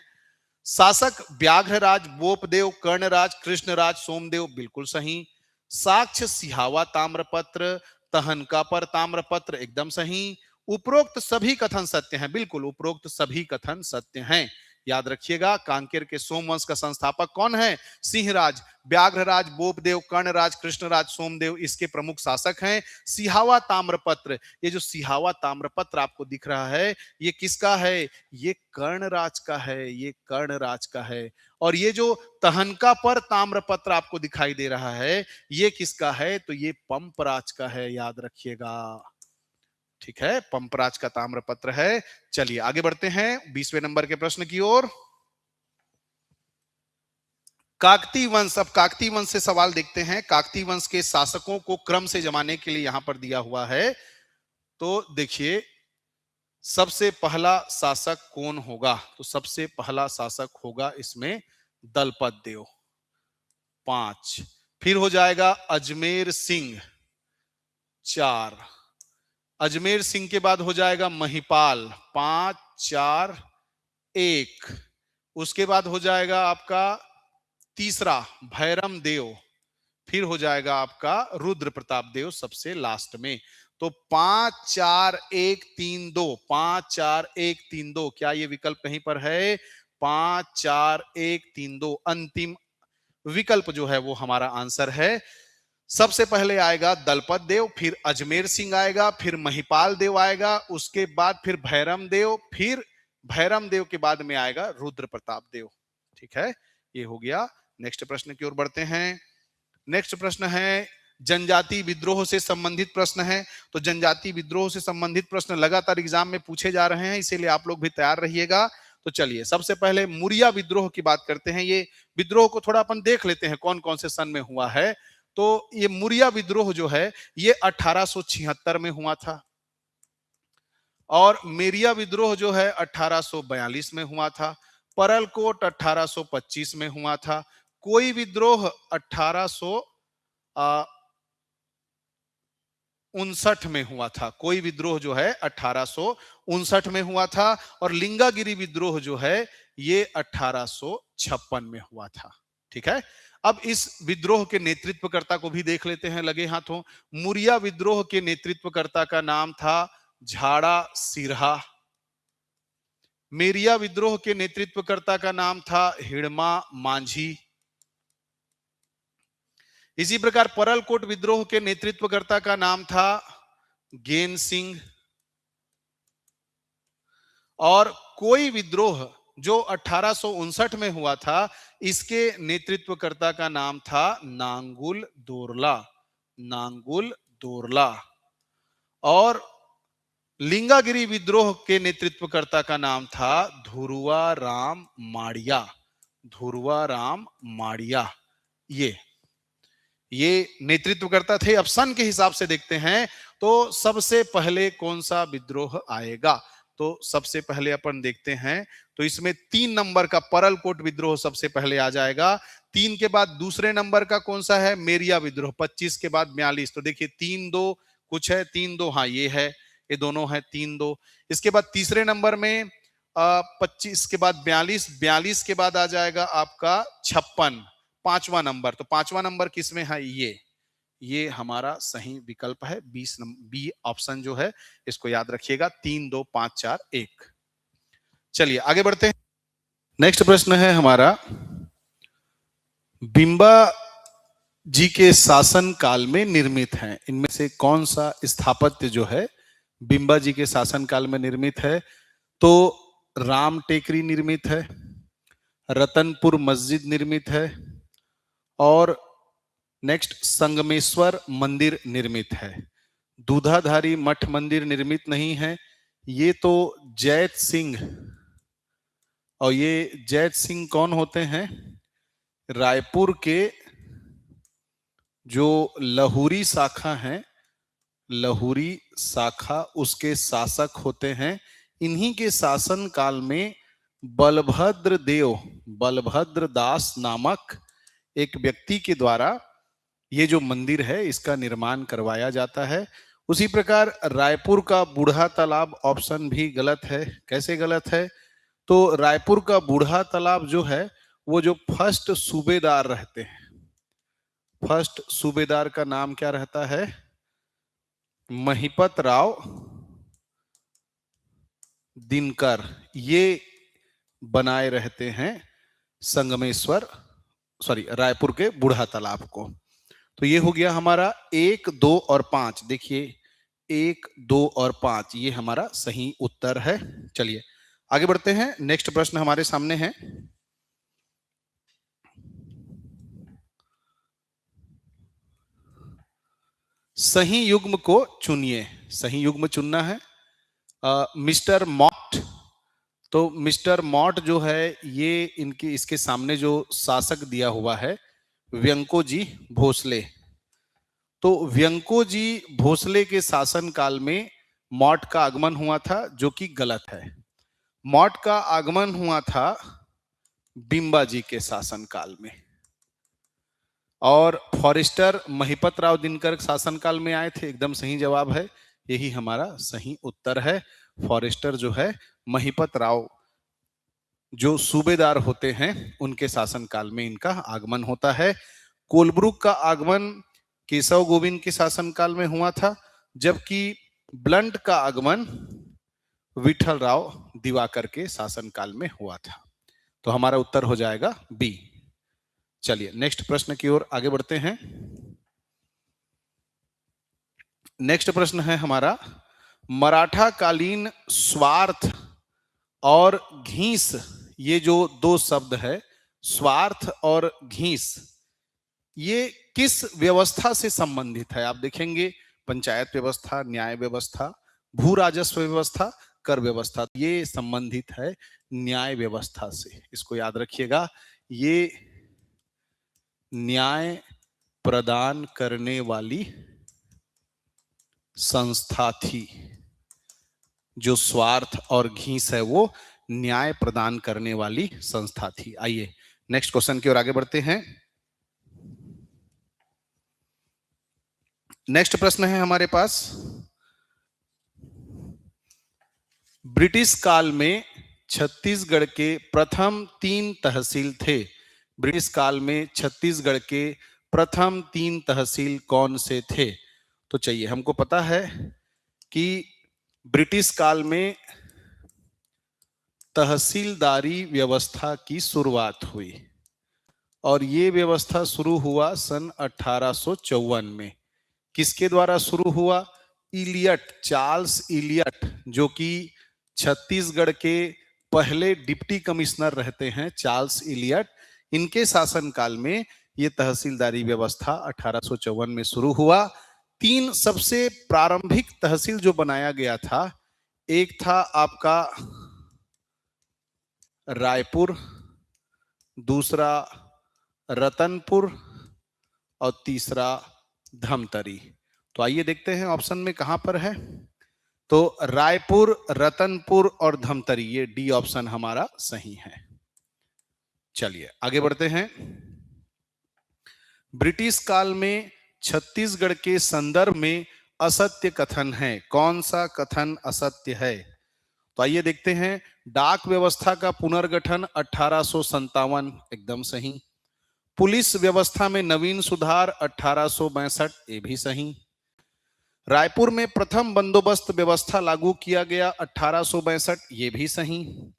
शासक व्याघ्रराज, बोपदेव, कर्णराज, कृष्णराज, सोमदेव, बिल्कुल सही। साक्ष्य सिहावा ताम्रपत्र, तहनकापर ताम्रपत्र, एकदम सही। उपरोक्त सभी कथन सत्य हैं, बिल्कुल उपरोक्त सभी कथन सत्य हैं। याद रखिएगा, कांकेर के सोमवंश का संस्थापक कौन है, सिंहराज। व्याघ्रराज, बोपदेव, कर्णराज, कृष्णराज, सोमदेव इसके प्रमुख शासक हैं। सिहावा ताम्रपत्र, ये जो सिहावा ताम्रपत्र आपको दिख रहा है ये किसका है, ये कर्णराज का है। ये कर्णराज का है। और ये जो तहनका पर ताम्रपत्र आपको दिखाई दे रहा है ये किसका है, तो ये पंपराज का है। याद रखिएगा, ठीक है, पंपराज का ताम्रपत्र है। चलिए आगे बढ़ते हैं 20वें नंबर के प्रश्न की ओर। काकतीय वंश, अब काकतीय वंश से सवाल देखते हैं। काकतीय वंश के शासकों को क्रम से जमाने के लिए यहां पर दिया हुआ है। तो देखिए सबसे पहला शासक कौन होगा, तो सबसे पहला शासक होगा इसमें दलपत देव। 5, फिर हो जाएगा अजमेर सिंह 4, अजमेर सिंह के बाद हो जाएगा महिपाल 5 4 1, उसके बाद हो जाएगा आपका तीसरा भैरम देव, फिर हो जाएगा आपका रुद्र प्रताप देव सबसे लास्ट में। तो 5 4 1 3 2, 5 4 1 3 2, क्या ये विकल्प कहीं पर है? 5 4 1 3 2 अंतिम विकल्प जो है वो हमारा आंसर है। सबसे पहले आएगा दलपत देव, फिर अजमेर सिंह आएगा, फिर महिपाल देव आएगा, उसके बाद फिर भैरम देव, फिर भैरम देव के बाद में आएगा रुद्र प्रताप देव। ठीक है, ये हो गया। नेक्स्ट प्रश्न की ओर बढ़ते हैं। नेक्स्ट प्रश्न है जनजाति विद्रोह से संबंधित प्रश्न है। तो जनजाति विद्रोह से संबंधित प्रश्न लगातार एग्जाम में पूछे जा रहे हैं, इसीलिए आप लोग भी तैयार रहिएगा। तो चलिए सबसे पहले मुरिया विद्रोह की बात करते हैं। ये विद्रोह को थोड़ा अपन देख लेते हैं कौन कौन से सन में हुआ है। तो ये मुरिया विद्रोह जो है ये 1876 में हुआ था, और मेरिया विद्रोह जो है 1842 में हुआ था, परलकोट 1825 में हुआ था, कोई विद्रोह 1859 में हुआ था, कोई विद्रोह जो है 1859 में हुआ था, और लिंगागिरी विद्रोह जो है ये 1856 में हुआ था। ठीक है, अब इस विद्रोह के नेतृत्वकर्ता को भी देख लेते हैं लगे हाथों। मुरिया विद्रोह के नेतृत्वकर्ता का नाम था झाड़ा सिरहा। मेरिया विद्रोह के नेतृत्वकर्ता का नाम था हिड़मा मांझी। इसी प्रकार परलकोट विद्रोह के नेतृत्वकर्ता का नाम था गेन सिंह, और कोई विद्रोह जो 1859 में हुआ था इसके नेतृत्वकर्ता का नाम था नांगुल दोरला, नांगुल दोरला, और लिंगागिरी विद्रोह के नेतृत्वकर्ता का नाम था धुरुआ राम माड़िया, धुरुआ राम माड़िया। ये नेतृत्वकर्ता थे। अब सन के हिसाब से देखते हैं तो सबसे पहले कौन सा विद्रोह आएगा। तो सबसे पहले अपन देखते हैं, तो इसमें 3 नंबर का परलकोट विद्रोह सबसे पहले आ जाएगा। 3 के बाद दूसरे नंबर का कौन सा है? मेरिया विद्रोह, 25 के बाद 42। तो देखिए 3-2 कुछ है, 3-2, हाँ ये है, ये दोनों है 3-2। इसके बाद तीसरे नंबर में 25 के बाद 42, 42 के बाद आ जाएगा आपका 56, 5वां नंबर। तो 5वां नंबर किसमें है? ये हमारा सही विकल्प है, 20 नंबर बी ऑप्शन जो है, इसको याद रखिएगा। 3 2 5 4 1। चलिए आगे बढ़ते हैं। नेक्स्ट प्रश्न है हमारा, बिंबा जी के शासन काल में निर्मित है, इनमें से कौन सा स्थापत्य जो है बिंबा जी के शासन काल में निर्मित है? तो राम टेकरी निर्मित है, रतनपुर मस्जिद निर्मित है, और नेक्स्ट संगमेश्वर मंदिर निर्मित है। दूधाधारी मठ मंदिर निर्मित नहीं है। ये तो जैत सिंह, और ये जैत सिंह कौन होते हैं? रायपुर के जो लहुरी शाखा है, लहुरी शाखा, उसके शासक होते हैं। इन्हीं के शासन काल में बलभद्र देव, बलभद्र दास नामक एक व्यक्ति के द्वारा ये जो मंदिर है इसका निर्माण करवाया जाता है। उसी प्रकार रायपुर का बूढ़ा तालाब ऑप्शन भी गलत है। कैसे गलत है? तो रायपुर का बूढ़ा तालाब जो है वो जो फर्स्ट सूबेदार रहते हैं, फर्स्ट सूबेदार का नाम क्या रहता है? महिपत राव दिनकर, ये बनाए रहते हैं संगमेश्वर, सॉरी रायपुर के बूढ़ा तालाब को। तो ये हो गया हमारा 1 2 और 5। देखिए 1 2 और 5 ये हमारा सही उत्तर है। चलिए आगे बढ़ते हैं। नेक्स्ट प्रश्न हमारे सामने है, सही युग्म को चुनिए। सही युग्म चुनना है। मिस्टर मॉट, तो मिस्टर मॉट जो है ये इनके इसके सामने जो शासक दिया हुआ है व्यंको जी भोसले। तो व्यंको जी भोसले के शासन काल में मॉट का आगमन हुआ था, जो कि गलत है। मॉट का आगमन हुआ था बिंबा जी के शासन काल में। और फॉरेस्टर महिपत राव दिनकर शासनकाल में आए थे, एकदम सही जवाब है, यही हमारा सही उत्तर है। फॉरेस्टर जो है महिपत राव जो सूबेदार होते हैं उनके शासनकाल में इनका आगमन होता है। कोलब्रुक का आगमन केशव गोविंद के शासनकाल में हुआ था, जबकि ब्लंट का आगमन विठल राव दिवाकर के शासनकाल में हुआ था। तो हमारा उत्तर हो जाएगा बी। चलिए नेक्स्ट प्रश्न की ओर आगे बढ़ते हैं। नेक्स्ट प्रश्न है हमारा, मराठा कालीन स्वार्थ और घीस, ये जो दो शब्द है स्वार्थ और घीस, ये किस व्यवस्था से संबंधित है? आप देखेंगे पंचायत व्यवस्था, न्याय व्यवस्था, भू राजस्व व्यवस्था, कर व्यवस्था, ये संबंधित है न्याय व्यवस्था से। इसको याद रखिएगा, ये न्याय प्रदान करने वाली संस्था थी। जो स्वार्थ और घीस है वो न्याय प्रदान करने वाली संस्था थी। आइए नेक्स्ट क्वेश्चन की ओर आगे बढ़ते हैं। नेक्स्ट प्रश्न है हमारे पास, ब्रिटिश काल में छत्तीसगढ़ के प्रथम 3 तहसील थे। ब्रिटिश काल में छत्तीसगढ़ के प्रथम 3 तहसील कौन से थे? तो चाहिए, हमको पता है कि ब्रिटिश काल में तहसीलदारी व्यवस्था की शुरुआत हुई और ये व्यवस्था शुरू हुआ सन 1854 में। किसके द्वारा शुरू हुआ? इलियट, चार्ल्स इलियट, जो कि छत्तीसगढ़ के पहले डिप्टी कमिश्नर रहते हैं, चार्ल्स इलियट, इनके शासनकाल में ये तहसीलदारी व्यवस्था 1854 में शुरू हुआ। 3 सबसे प्रारंभिक तहसील जो बनाया गया था, एक था आपका रायपुर, दूसरा रतनपुर और तीसरा धमतरी। तो आइए देखते हैं ऑप्शन में कहां पर है। तो रायपुर, रतनपुर और धमतरी, ये डी ऑप्शन हमारा सही है। चलिए आगे बढ़ते हैं। ब्रिटिश काल में छत्तीसगढ़ के संदर्भ में असत्य कथन है। कौन सा कथन असत्य है? तो आइए देखते हैं। डाक व्यवस्था का पुनर्गठन 1857, एकदम सही। पुलिस व्यवस्था में नवीन सुधार 1862, ये भी सही। रायपुर में प्रथम बंदोबस्त व्यवस्था लागू किया गया 1862, ये भी सही।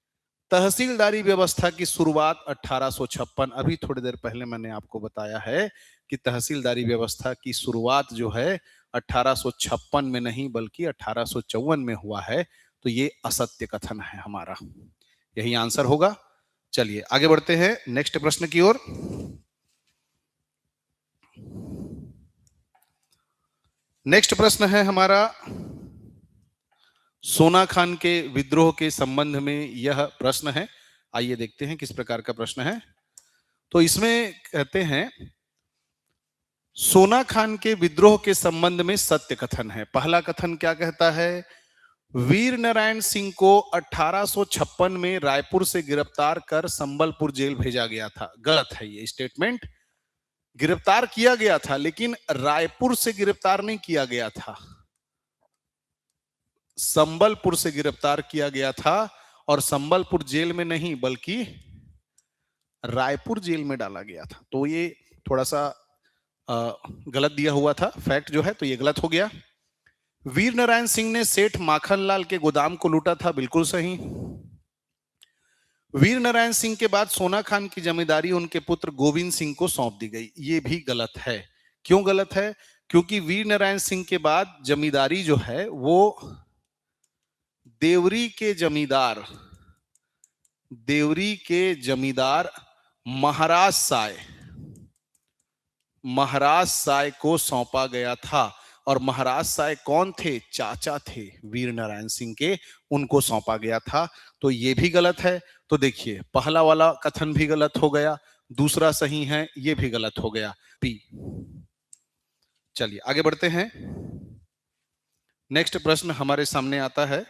तहसीलदारी व्यवस्था की शुरुआत 1856, अभी थोड़ी देर पहले मैंने आपको बताया है कि तहसीलदारी व्यवस्था की शुरुआत जो है 1856 में नहीं बल्कि 1854 में हुआ है। तो ये असत्य कथन है हमारा, यही आंसर होगा। चलिए आगे बढ़ते हैं नेक्स्ट प्रश्न की ओर। नेक्स्ट प्रश्न है हमारा, सोना खान के विद्रोह के संबंध में यह प्रश्न है। आइए देखते हैं किस प्रकार का प्रश्न है। तो इसमें कहते हैं, सोना खान के विद्रोह के संबंध में सत्य कथन है। पहला कथन क्या कहता है? वीर नारायण सिंह को 1856 में रायपुर से गिरफ्तार कर संबलपुर जेल भेजा गया था। गलत है ये स्टेटमेंट। गिरफ्तार किया गया था लेकिन रायपुर से गिरफ्तार नहीं किया गया था, संबलपुर से गिरफ्तार किया गया था। और संबलपुर जेल में नहीं बल्कि रायपुर जेल में डाला गया था। तो ये थोड़ा सा गलत दिया हुआ था फैक्ट जो है, तो ये गलत हो गया। वीर नारायण सिंह ने सेठ माखनलाल के गोदाम को लूटा था, बिल्कुल सही। वीर नारायण सिंह के बाद सोना खान की जमींदारी उनके पुत्र गोविंद सिंह को सौंप दी गई, ये भी गलत है। क्यों गलत है? क्योंकि वीर नारायण सिंह के बाद जमींदारी जो है वो देवरी के जमींदार महाराज साय को सौंपा गया था। और महाराज साय कौन थे? चाचा थे वीर नारायण सिंह के, उनको सौंपा गया था। तो ये भी गलत है। तो देखिए पहला वाला कथन भी गलत हो गया, दूसरा सही है, ये भी गलत हो गया, बी। चलिए आगे बढ़ते हैं। नेक्स्ट प्रश्न हमारे सामने आता है,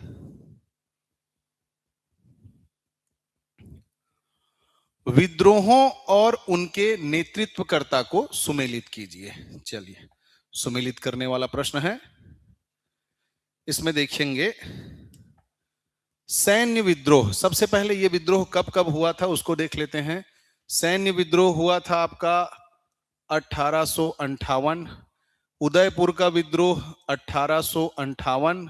विद्रोहों और उनके नेतृत्वकर्ता को सुमेलित कीजिए। चलिए, सुमेलित करने वाला प्रश्न है। इसमें देखेंगे सैन्य विद्रोह। सबसे पहले ये विद्रोह कब कब हुआ था उसको देख लेते हैं। सैन्य विद्रोह हुआ था आपका 1858, उदयपुर का विद्रोह 1858,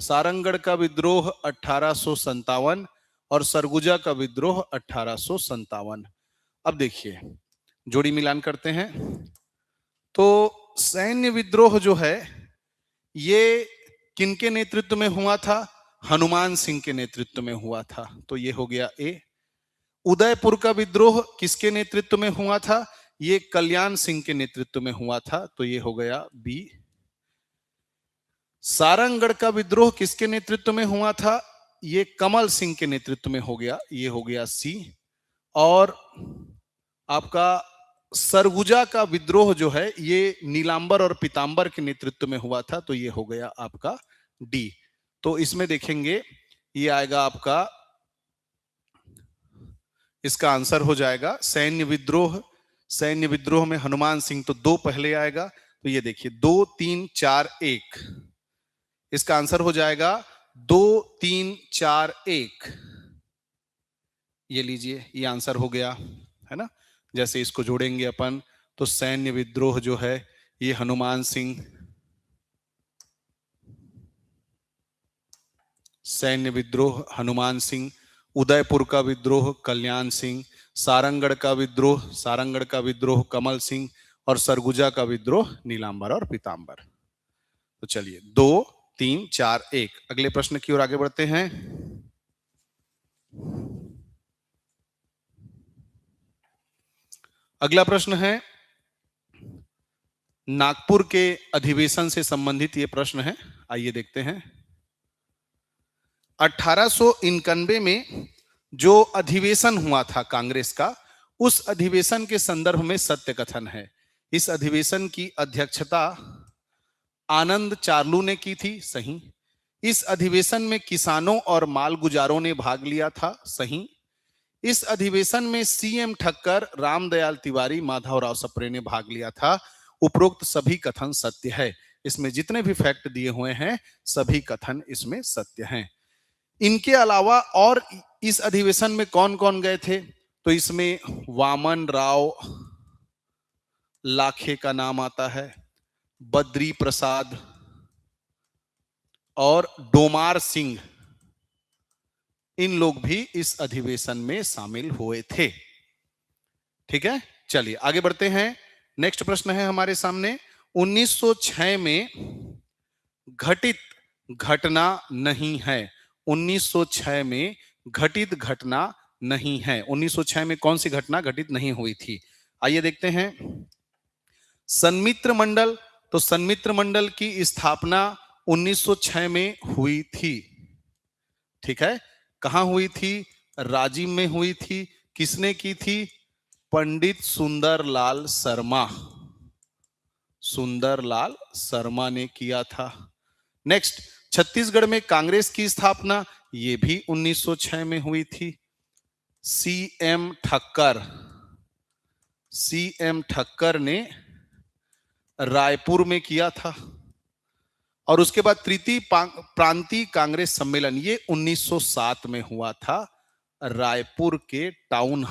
सारंगढ़ का विद्रोह 1857 और सरगुजा का विद्रोह 1857। अब देखिए, जोड़ी मिलान करते हैं। तो सैन्य विद्रोह जो है ये किनके नेतृत्व में हुआ था? हनुमान सिंह के नेतृत्व में हुआ था, तो ये हो गया ए। उदयपुर का विद्रोह किसके नेतृत्व में हुआ था? ये कल्याण सिंह के नेतृत्व में हुआ था, तो ये हो गया बी। सारंगढ़ का विद्रोह किसके नेतृत्व में हुआ था? ये कमल सिंह के नेतृत्व में हो गया, ये हो गया सी। और आपका सरगुजा का विद्रोह जो है ये नीलांबर और पीतांबर के नेतृत्व में हुआ था, तो ये हो गया आपका डी। तो इसमें देखेंगे ये आएगा आपका, इसका आंसर हो जाएगा सैन्य विद्रोह। सैन्य विद्रोह में हनुमान सिंह, तो दो पहले आएगा, तो ये देखिए 2 3 4 1, इसका आंसर हो जाएगा 2 3 4 1। ये लीजिए, ये आंसर हो गया, है ना। जैसे इसको जोड़ेंगे अपन, तो सैन्य विद्रोह जो है ये हनुमान सिंह, सैन्य विद्रोह हनुमान सिंह, उदयपुर का विद्रोह कल्याण सिंह, सारंगढ़ का विद्रोह कमल सिंह और सरगुजा का विद्रोह नीलांबर और पीतांबर। तो चलिए 2 3 4 1, अगले प्रश्न की ओर आगे बढ़ते हैं। अगला प्रश्न है, नागपुर के अधिवेशन से संबंधित ये प्रश्न है, आइए देखते हैं। 1891 में जो अधिवेशन हुआ था कांग्रेस का, उस अधिवेशन के संदर्भ में सत्य कथन है। इस अधिवेशन की अध्यक्षता आनंद चार्लू ने की थी, सही। इस अधिवेशन में किसानों और मालगुजारों ने भाग लिया था, सही। इस अधिवेशन में सीएम ठक्कर, रामदयाल तिवारी, माधवराव सप्रे ने भाग लिया था। उपरोक्त सभी कथन सत्य है। इसमें जितने भी फैक्ट दिए हुए हैं सभी कथन इसमें सत्य हैं। इनके अलावा और इस अधिवेशन में कौन कौन गए थे? तो इसमें वामन राव लाखे का नाम आता है, बद्री प्रसाद और डोमार सिंह, इन लोग भी इस अधिवेशन में शामिल हुए थे। ठीक है, चलिए आगे बढ़ते हैं। नेक्स्ट प्रश्न है हमारे सामने, 1906 में घटित घटना नहीं है। 1906 में घटित घटना नहीं है। 1906 में कौन सी घटना घटित नहीं हुई थी? आइए देखते हैं। सन्मित्र मंडल, तो सन्मित्र मंडल की स्थापना 1906 में हुई थी। ठीक है, कहां हुई थी? राजिम में हुई थी। किसने की थी? पंडित सुंदरलाल शर्मा, सुंदरलाल शर्मा ने किया था। नेक्स्ट, छत्तीसगढ़ में कांग्रेस की स्थापना, यह भी 1906 में हुई थी। सीएम ठक्कर ने रायपुर में किया था। और उसके बाद तृतीय प्रांतीय कांग्रेस सम्मेलन, ये 1907 में हुआ था, रायपुर के टाउन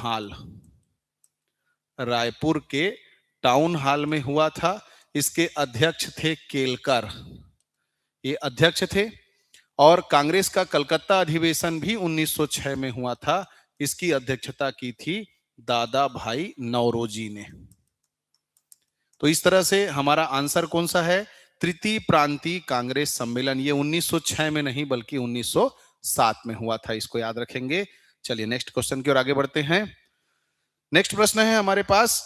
हॉल में हुआ था। इसके अध्यक्ष थे केलकर, ये अध्यक्ष थे। और कांग्रेस का कलकत्ता अधिवेशन भी 1906 में हुआ था। इसकी अध्यक्षता की थी दादा भाई नौरोजी ने। तो इस तरह से हमारा आंसर कौन सा है? तृतीय प्रांतीय कांग्रेस सम्मेलन। ये 1906 में नहीं बल्कि 1907 में हुआ था, इसको याद रखेंगे। चलिए नेक्स्ट क्वेश्चन की ओर आगे बढ़ते हैं। नेक्स्ट प्रश्न है हमारे पास,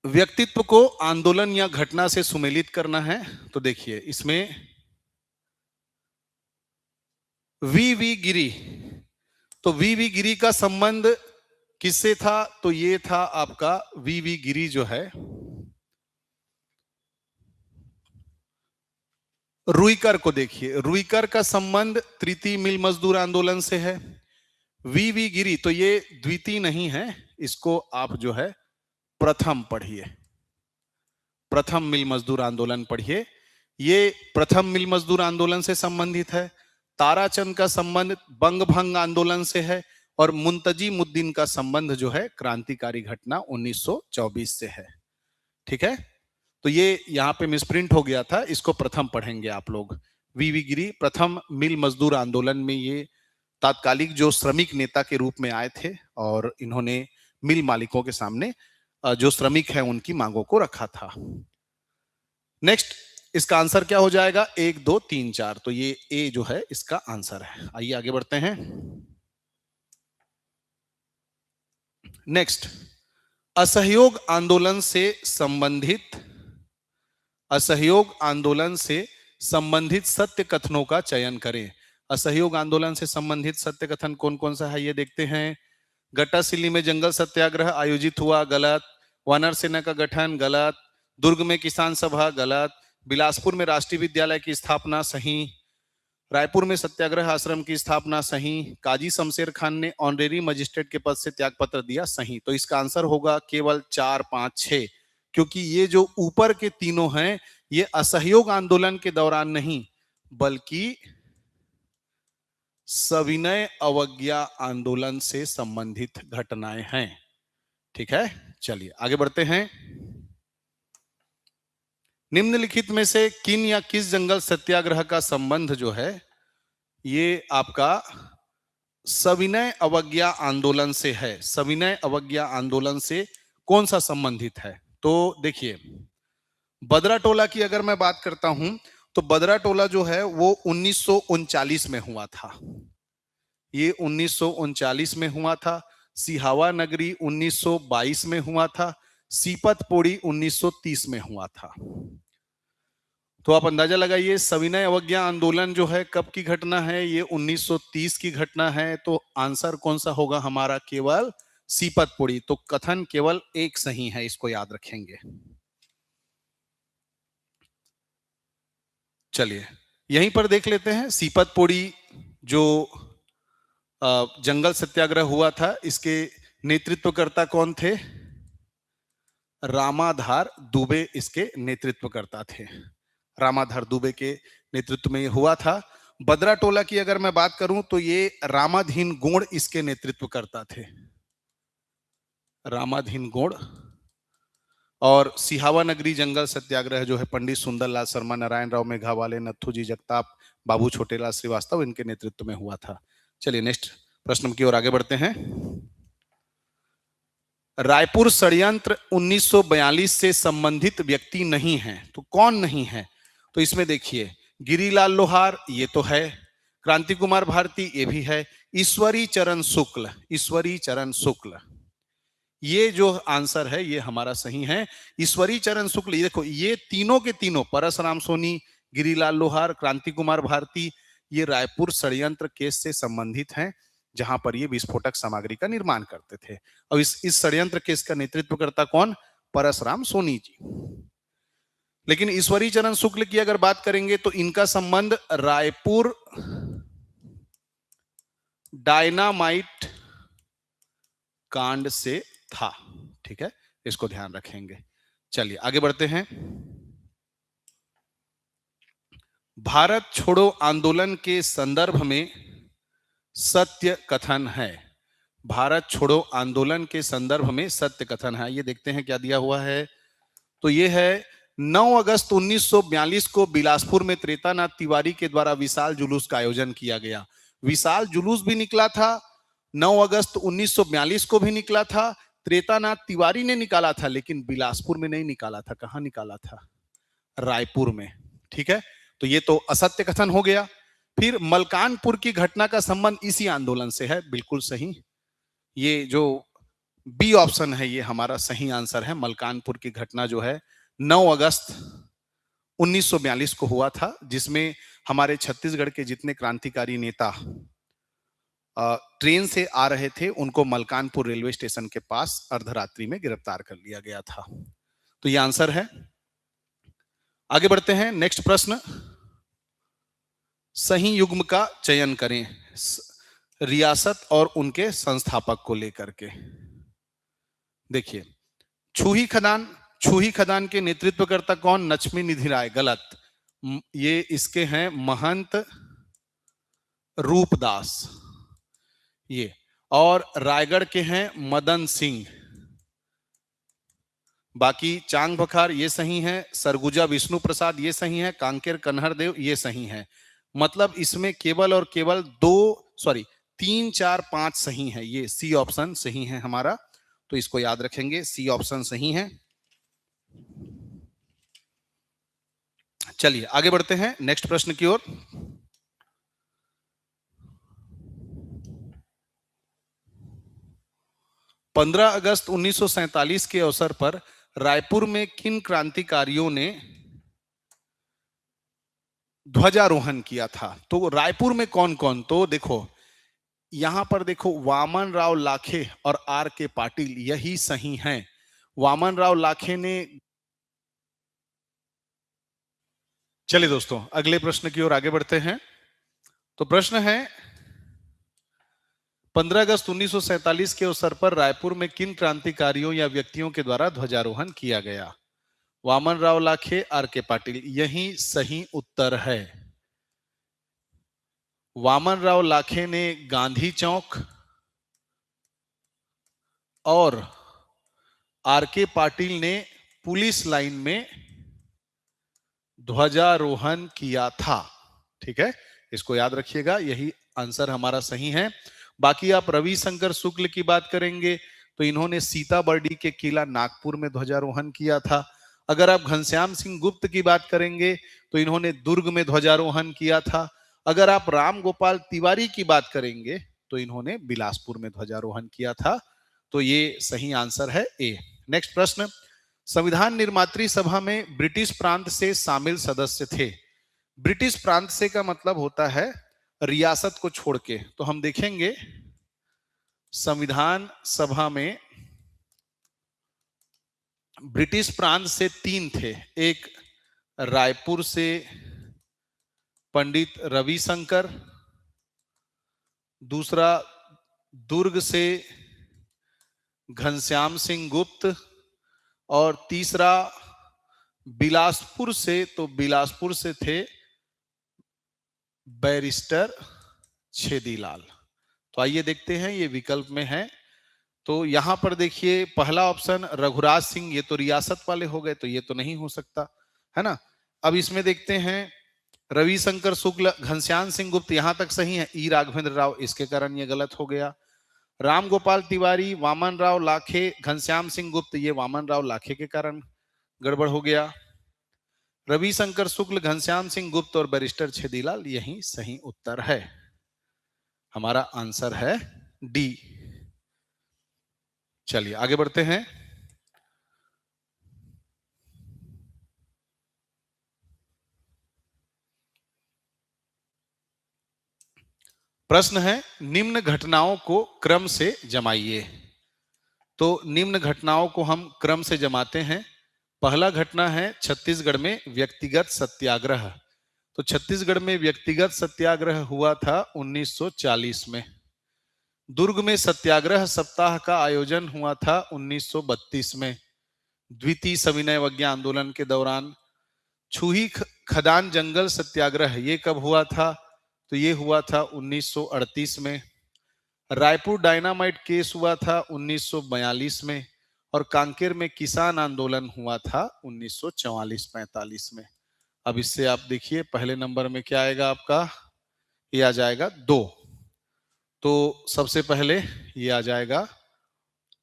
व्यक्तित्व को आंदोलन या घटना से सुमेलित करना है। तो देखिए इसमें वी गिरी, तो वी गिरी का संबंध किससे था? तो ये था आपका वी गिरी जो है रुईकर को। देखिए रुईकर का संबंध तृतीय मिल मजदूर आंदोलन से है। वी गिरी, तो ये द्वितीय नहीं है, इसको आप जो है प्रथम पढ़िए, प्रथम मिल मजदूर आंदोलन पढ़िए। ये प्रथम मिल मजदूर आंदोलन से संबंधित है। ताराचंद का संबंध बंग भंग आंदोलन से है और मुंतजिमुद्दीन का संबंध जो है क्रांतिकारी घटना 1924 से है। ठीक है, तो ये यहाँ पे मिसप्रिंट हो गया था, इसको प्रथम पढ़ेंगे आप लोग। वी गिरी प्रथम मिल मजदूर आंदोलन में ये तात्कालिक जो श्रमिक नेता के रूप में आए थे और इन्होंने मिल मालिकों के सामने जो श्रमिक है उनकी मांगों को रखा था। नेक्स्ट, इसका आंसर क्या हो जाएगा? 1 2 3 4, तो ये ए जो है इसका आंसर है। आइए आगे बढ़ते हैं। नेक्स्ट, असहयोग आंदोलन से संबंधित, असहयोग आंदोलन से संबंधित सत्य कथनों का चयन करें। असहयोग आंदोलन से संबंधित सत्य कथन कौन कौन सा है ये देखते हैं। गट्टासिल्ली में जंगल सत्याग्रह आयोजित हुआ, गलत। वानर सेना का गठन, गलत। दुर्ग में किसान सभा, गलत। बिलासपुर में राष्ट्रीय विद्यालय की स्थापना, सही। रायपुर में सत्याग्रह आश्रम की स्थापना, सही। काजी शमशेर खान ने ऑनरेरी मजिस्ट्रेट के पद से त्यागपत्र दिया, सही। तो इसका आंसर होगा केवल 4 5 6, क्योंकि ये जो ऊपर के तीनों हैं ये असहयोग आंदोलन के दौरान नहीं बल्कि सविनय अवज्ञा आंदोलन से संबंधित घटनाएं हैं। ठीक है, चलिए आगे बढ़ते हैं। निम्नलिखित में से किन या किस जंगल सत्याग्रह का संबंध जो है ये आपका सविनय अवज्ञा आंदोलन से है। सविनय अवज्ञा आंदोलन से कौन सा संबंधित है? तो देखिए, बदराटोला की अगर मैं बात करता हूं तो बदराटोला जो है वो 1939 में हुआ था, ये 1939 में हुआ था। सिहावा नगरी 1922 में हुआ था। सीपत पोड़ी 1930 में हुआ था। तो आप अंदाजा लगाइए सविनय अवज्ञा आंदोलन जो है कब की घटना है? ये 1930 की घटना है। तो आंसर कौन सा होगा हमारा? केवल सीपत पोड़ी। तो कथन केवल एक सही है, इसको याद रखेंगे। चलिए यहीं पर देख लेते हैं। सीपत पोड़ी जो जंगल सत्याग्रह हुआ था इसके नेतृत्वकर्ता कौन थे? रामाधार दुबे इसके नेतृत्वकर्ता थे। रामाधार दुबे के नेतृत्व में हुआ था। बदराटोला की अगर मैं बात करूं तो ये रामाधीन गोड़ इसके नेतृत्वकर्ता थे, रामाधीन गोड़। और सिहावा नगरी जंगल सत्याग्रह जो है पंडित सुंदरलाल शर्मा, नारायण राव मेघावाले, नथुजी जगताप, बाबू छोटेलाल श्रीवास्तव इनके नेतृत्व में हुआ था। चलिए नेक्स्ट प्रश्न की ओर आगे बढ़ते हैं। रायपुर षड्यंत्र 1942 से संबंधित व्यक्ति नहीं है, तो कौन नहीं है? तो इसमें देखिए गिरिलाल लोहार ये तो है, क्रांति कुमार भारती ये भी है, ईश्वरी चरण शुक्ल, ईश्वरी चरण शुक्ल ये जो आंसर है ये हमारा सही है। ईश्वरी चरण शुक्ल, ये देखो ये तीनों के तीनों परसराम सोनी, गिरिलाल लोहार, क्रांति कुमार भारती ये रायपुर षड्यंत्र केस से संबंधित हैं जहां पर ये विस्फोटक सामग्री का निर्माण करते थे। और इस षड्यंत्र केस का नेतृत्व करता कौन? परसराम सोनी जी। लेकिन ईश्वरी चरण शुक्ल की अगर बात करेंगे तो इनका संबंध रायपुर डायनामाइट कांड से था। ठीक है, इसको ध्यान रखेंगे। चलिए आगे बढ़ते हैं। भारत छोड़ो आंदोलन के संदर्भ में सत्य कथन है। भारत छोड़ो आंदोलन के संदर्भ में सत्य कथन है। ये देखते हैं क्या दिया हुआ है। तो ये है 9 अगस्त 1942 को बिलासपुर में त्रेतानाथ तिवारी के द्वारा विशाल जुलूस का आयोजन किया गया। विशाल जुलूस भी निकला था, 9 अगस्त 1942 को भी निकला था, त्रेतानाथ तिवारी ने निकाला था, लेकिन बिलासपुर में नहीं निकाला था। कहां निकाला था? रायपुर में। ठीक है, तो ये तो असत्य कथन हो गया। फिर मलकानपुर की घटना का संबंध इसी आंदोलन से है, बिल्कुल सही। ये जो बी ऑप्शन है ये हमारा सही आंसर है। मलकानपुर की घटना जो है 9 अगस्त 1942 को हुआ था, जिसमें हमारे छत्तीसगढ़ के जितने क्रांतिकारी नेता ट्रेन से आ रहे थे उनको मलकानपुर रेलवे स्टेशन के पास अर्धरात्रि में गिरफ्तार कर लिया गया था। तो ये आंसर है। आगे बढ़ते हैं। नेक्स्ट प्रश्न, सही युग्म का चयन करें। रियासत और उनके संस्थापक को लेकर के। देखिए, छूही खदान, छूही खदान के नेतृत्वकर्ता कौन? नचमी निधि राय। गलत। ये इसके हैं महंत रूपदास ये। और रायगढ़ के हैं मदन सिंह। बाकी चांग बखार ये सही है, सरगुजा विष्णु प्रसाद ये सही है, कांकेर कन्हर देव ये सही है। मतलब इसमें केवल और केवल 3, 4, 5 सही है। ये सी ऑप्शन सही है हमारा, तो इसको याद रखेंगे, सी ऑप्शन सही है। चलिए आगे बढ़ते हैं नेक्स्ट प्रश्न की ओर। पंद्रह अगस्त 1947 के अवसर पर रायपुर में किन क्रांतिकारियों ने ध्वजारोहण किया था? तो रायपुर में कौन कौन? तो देखो यहां पर देखो, वामन राव लाखे और आर के पाटिल यही सही हैं। वामन राव लाखे ने। चलिए दोस्तों अगले प्रश्न की ओर आगे बढ़ते हैं। तो प्रश्न है 15 अगस्त 1947 के अवसर पर रायपुर में किन क्रांतिकारियों या व्यक्तियों के द्वारा ध्वजारोहण किया गया? वामन राव लाखे, आर के पाटिल यही सही उत्तर है। वामन राव लाखे ने गांधी चौक और आर के पाटिल ने पुलिस लाइन में ध्वजारोहण किया था। ठीक है, इसको याद रखिएगा, यही आंसर हमारा सही है। बाकी आप रविशंकर शुक्ल की बात करेंगे तो इन्होंने सीताबर्डी के किला नागपुर में ध्वजारोहण किया था। अगर आप घनश्याम सिंह गुप्त की बात करेंगे तो इन्होंने दुर्ग में ध्वजारोहण किया था। अगर आप राम गोपाल तिवारी की बात करेंगे तो इन्होंने बिलासपुर में ध्वजारोहण किया था। तो ये सही आंसर है ए। नेक्स्ट प्रश्न, संविधान निर्मात्री सभा में ब्रिटिश प्रांत से शामिल सदस्य थे। ब्रिटिश प्रांत से का मतलब होता है रियासत को छोड़ के। तो हम देखेंगे संविधान सभा में ब्रिटिश प्रांत से 3 थे। एक रायपुर से पंडित रविशंकर, दूसरा दुर्ग से घनश्याम सिंह गुप्त, और तीसरा बिलासपुर से, तो बिलासपुर से थे बैरिस्टर छेदीलाल। तो आइए देखते हैं ये विकल्प में है। तो यहां पर देखिए पहला ऑप्शन रघुराज सिंह, ये तो रियासत वाले हो गए, तो ये तो नहीं हो सकता है ना। अब इसमें देखते हैं रविशंकर शुक्ल, घनश्याम सिंह गुप्त, यहां तक सही है। ई राघवेंद्र राव, इसके कारण ये गलत हो गया। राम गोपाल तिवारी, वामन राव लाखे, घनश्याम सिंह गुप्त, ये वामन राव लाखे के कारण गड़बड़ हो गया। रविशंकर शुक्ल, घनश्याम सिंह गुप्त और बैरिस्टर छेदीलाल यही सही उत्तर है। हमारा आंसर है डी। चलिए आगे बढ़ते हैं। प्रश्न है निम्न घटनाओं को क्रम से जमाइए। तो निम्न घटनाओं को हम क्रम से जमाते हैं। पहला घटना है छत्तीसगढ़ में व्यक्तिगत सत्याग्रह। तो छत्तीसगढ़ में व्यक्तिगत सत्याग्रह हुआ था 1940 में। दुर्ग में सत्याग्रह सप्ताह का आयोजन हुआ था 1932 में, द्वितीय सविनय अवज्ञा आंदोलन के दौरान। छूही खदान जंगल सत्याग्रह ये कब हुआ था? तो ये हुआ था 1938 में। रायपुर डायनामाइट केस हुआ था 1942 में। और कांकेर में किसान आंदोलन हुआ था 1944-45 में। अब इससे आप देखिए पहले नंबर में क्या आएगा आपका? ये आ जाएगा 2। तो सबसे पहले ये आ जाएगा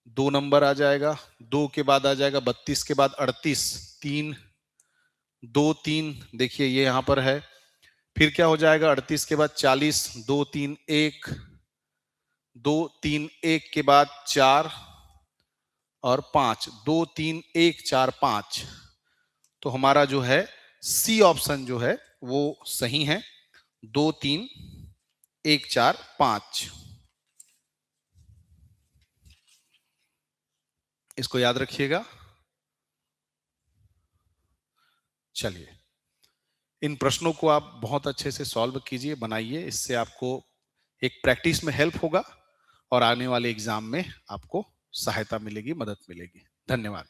2 नंबर आ जाएगा। 2 के बाद आ जाएगा 32 के बाद 38, 3, 2, 3, देखिए ये यहां पर है। फिर क्या हो जाएगा 38 के बाद 40, 2, 3, 1, 2, 3, 1 के बाद 4 और 5, 2, 3, 1, 4, 5। तो हमारा जो है सी ऑप्शन जो है वो सही है, 2, 3, 1, 4, 5। इसको याद रखिएगा। चलिए इन प्रश्नों को आप बहुत अच्छे से सॉल्व कीजिए, बनाइए। इससे आपको एक प्रैक्टिस में हेल्प होगा और आने वाले एग्जाम में आपको सहायता मिलेगी, मदद मिलेगी। धन्यवाद।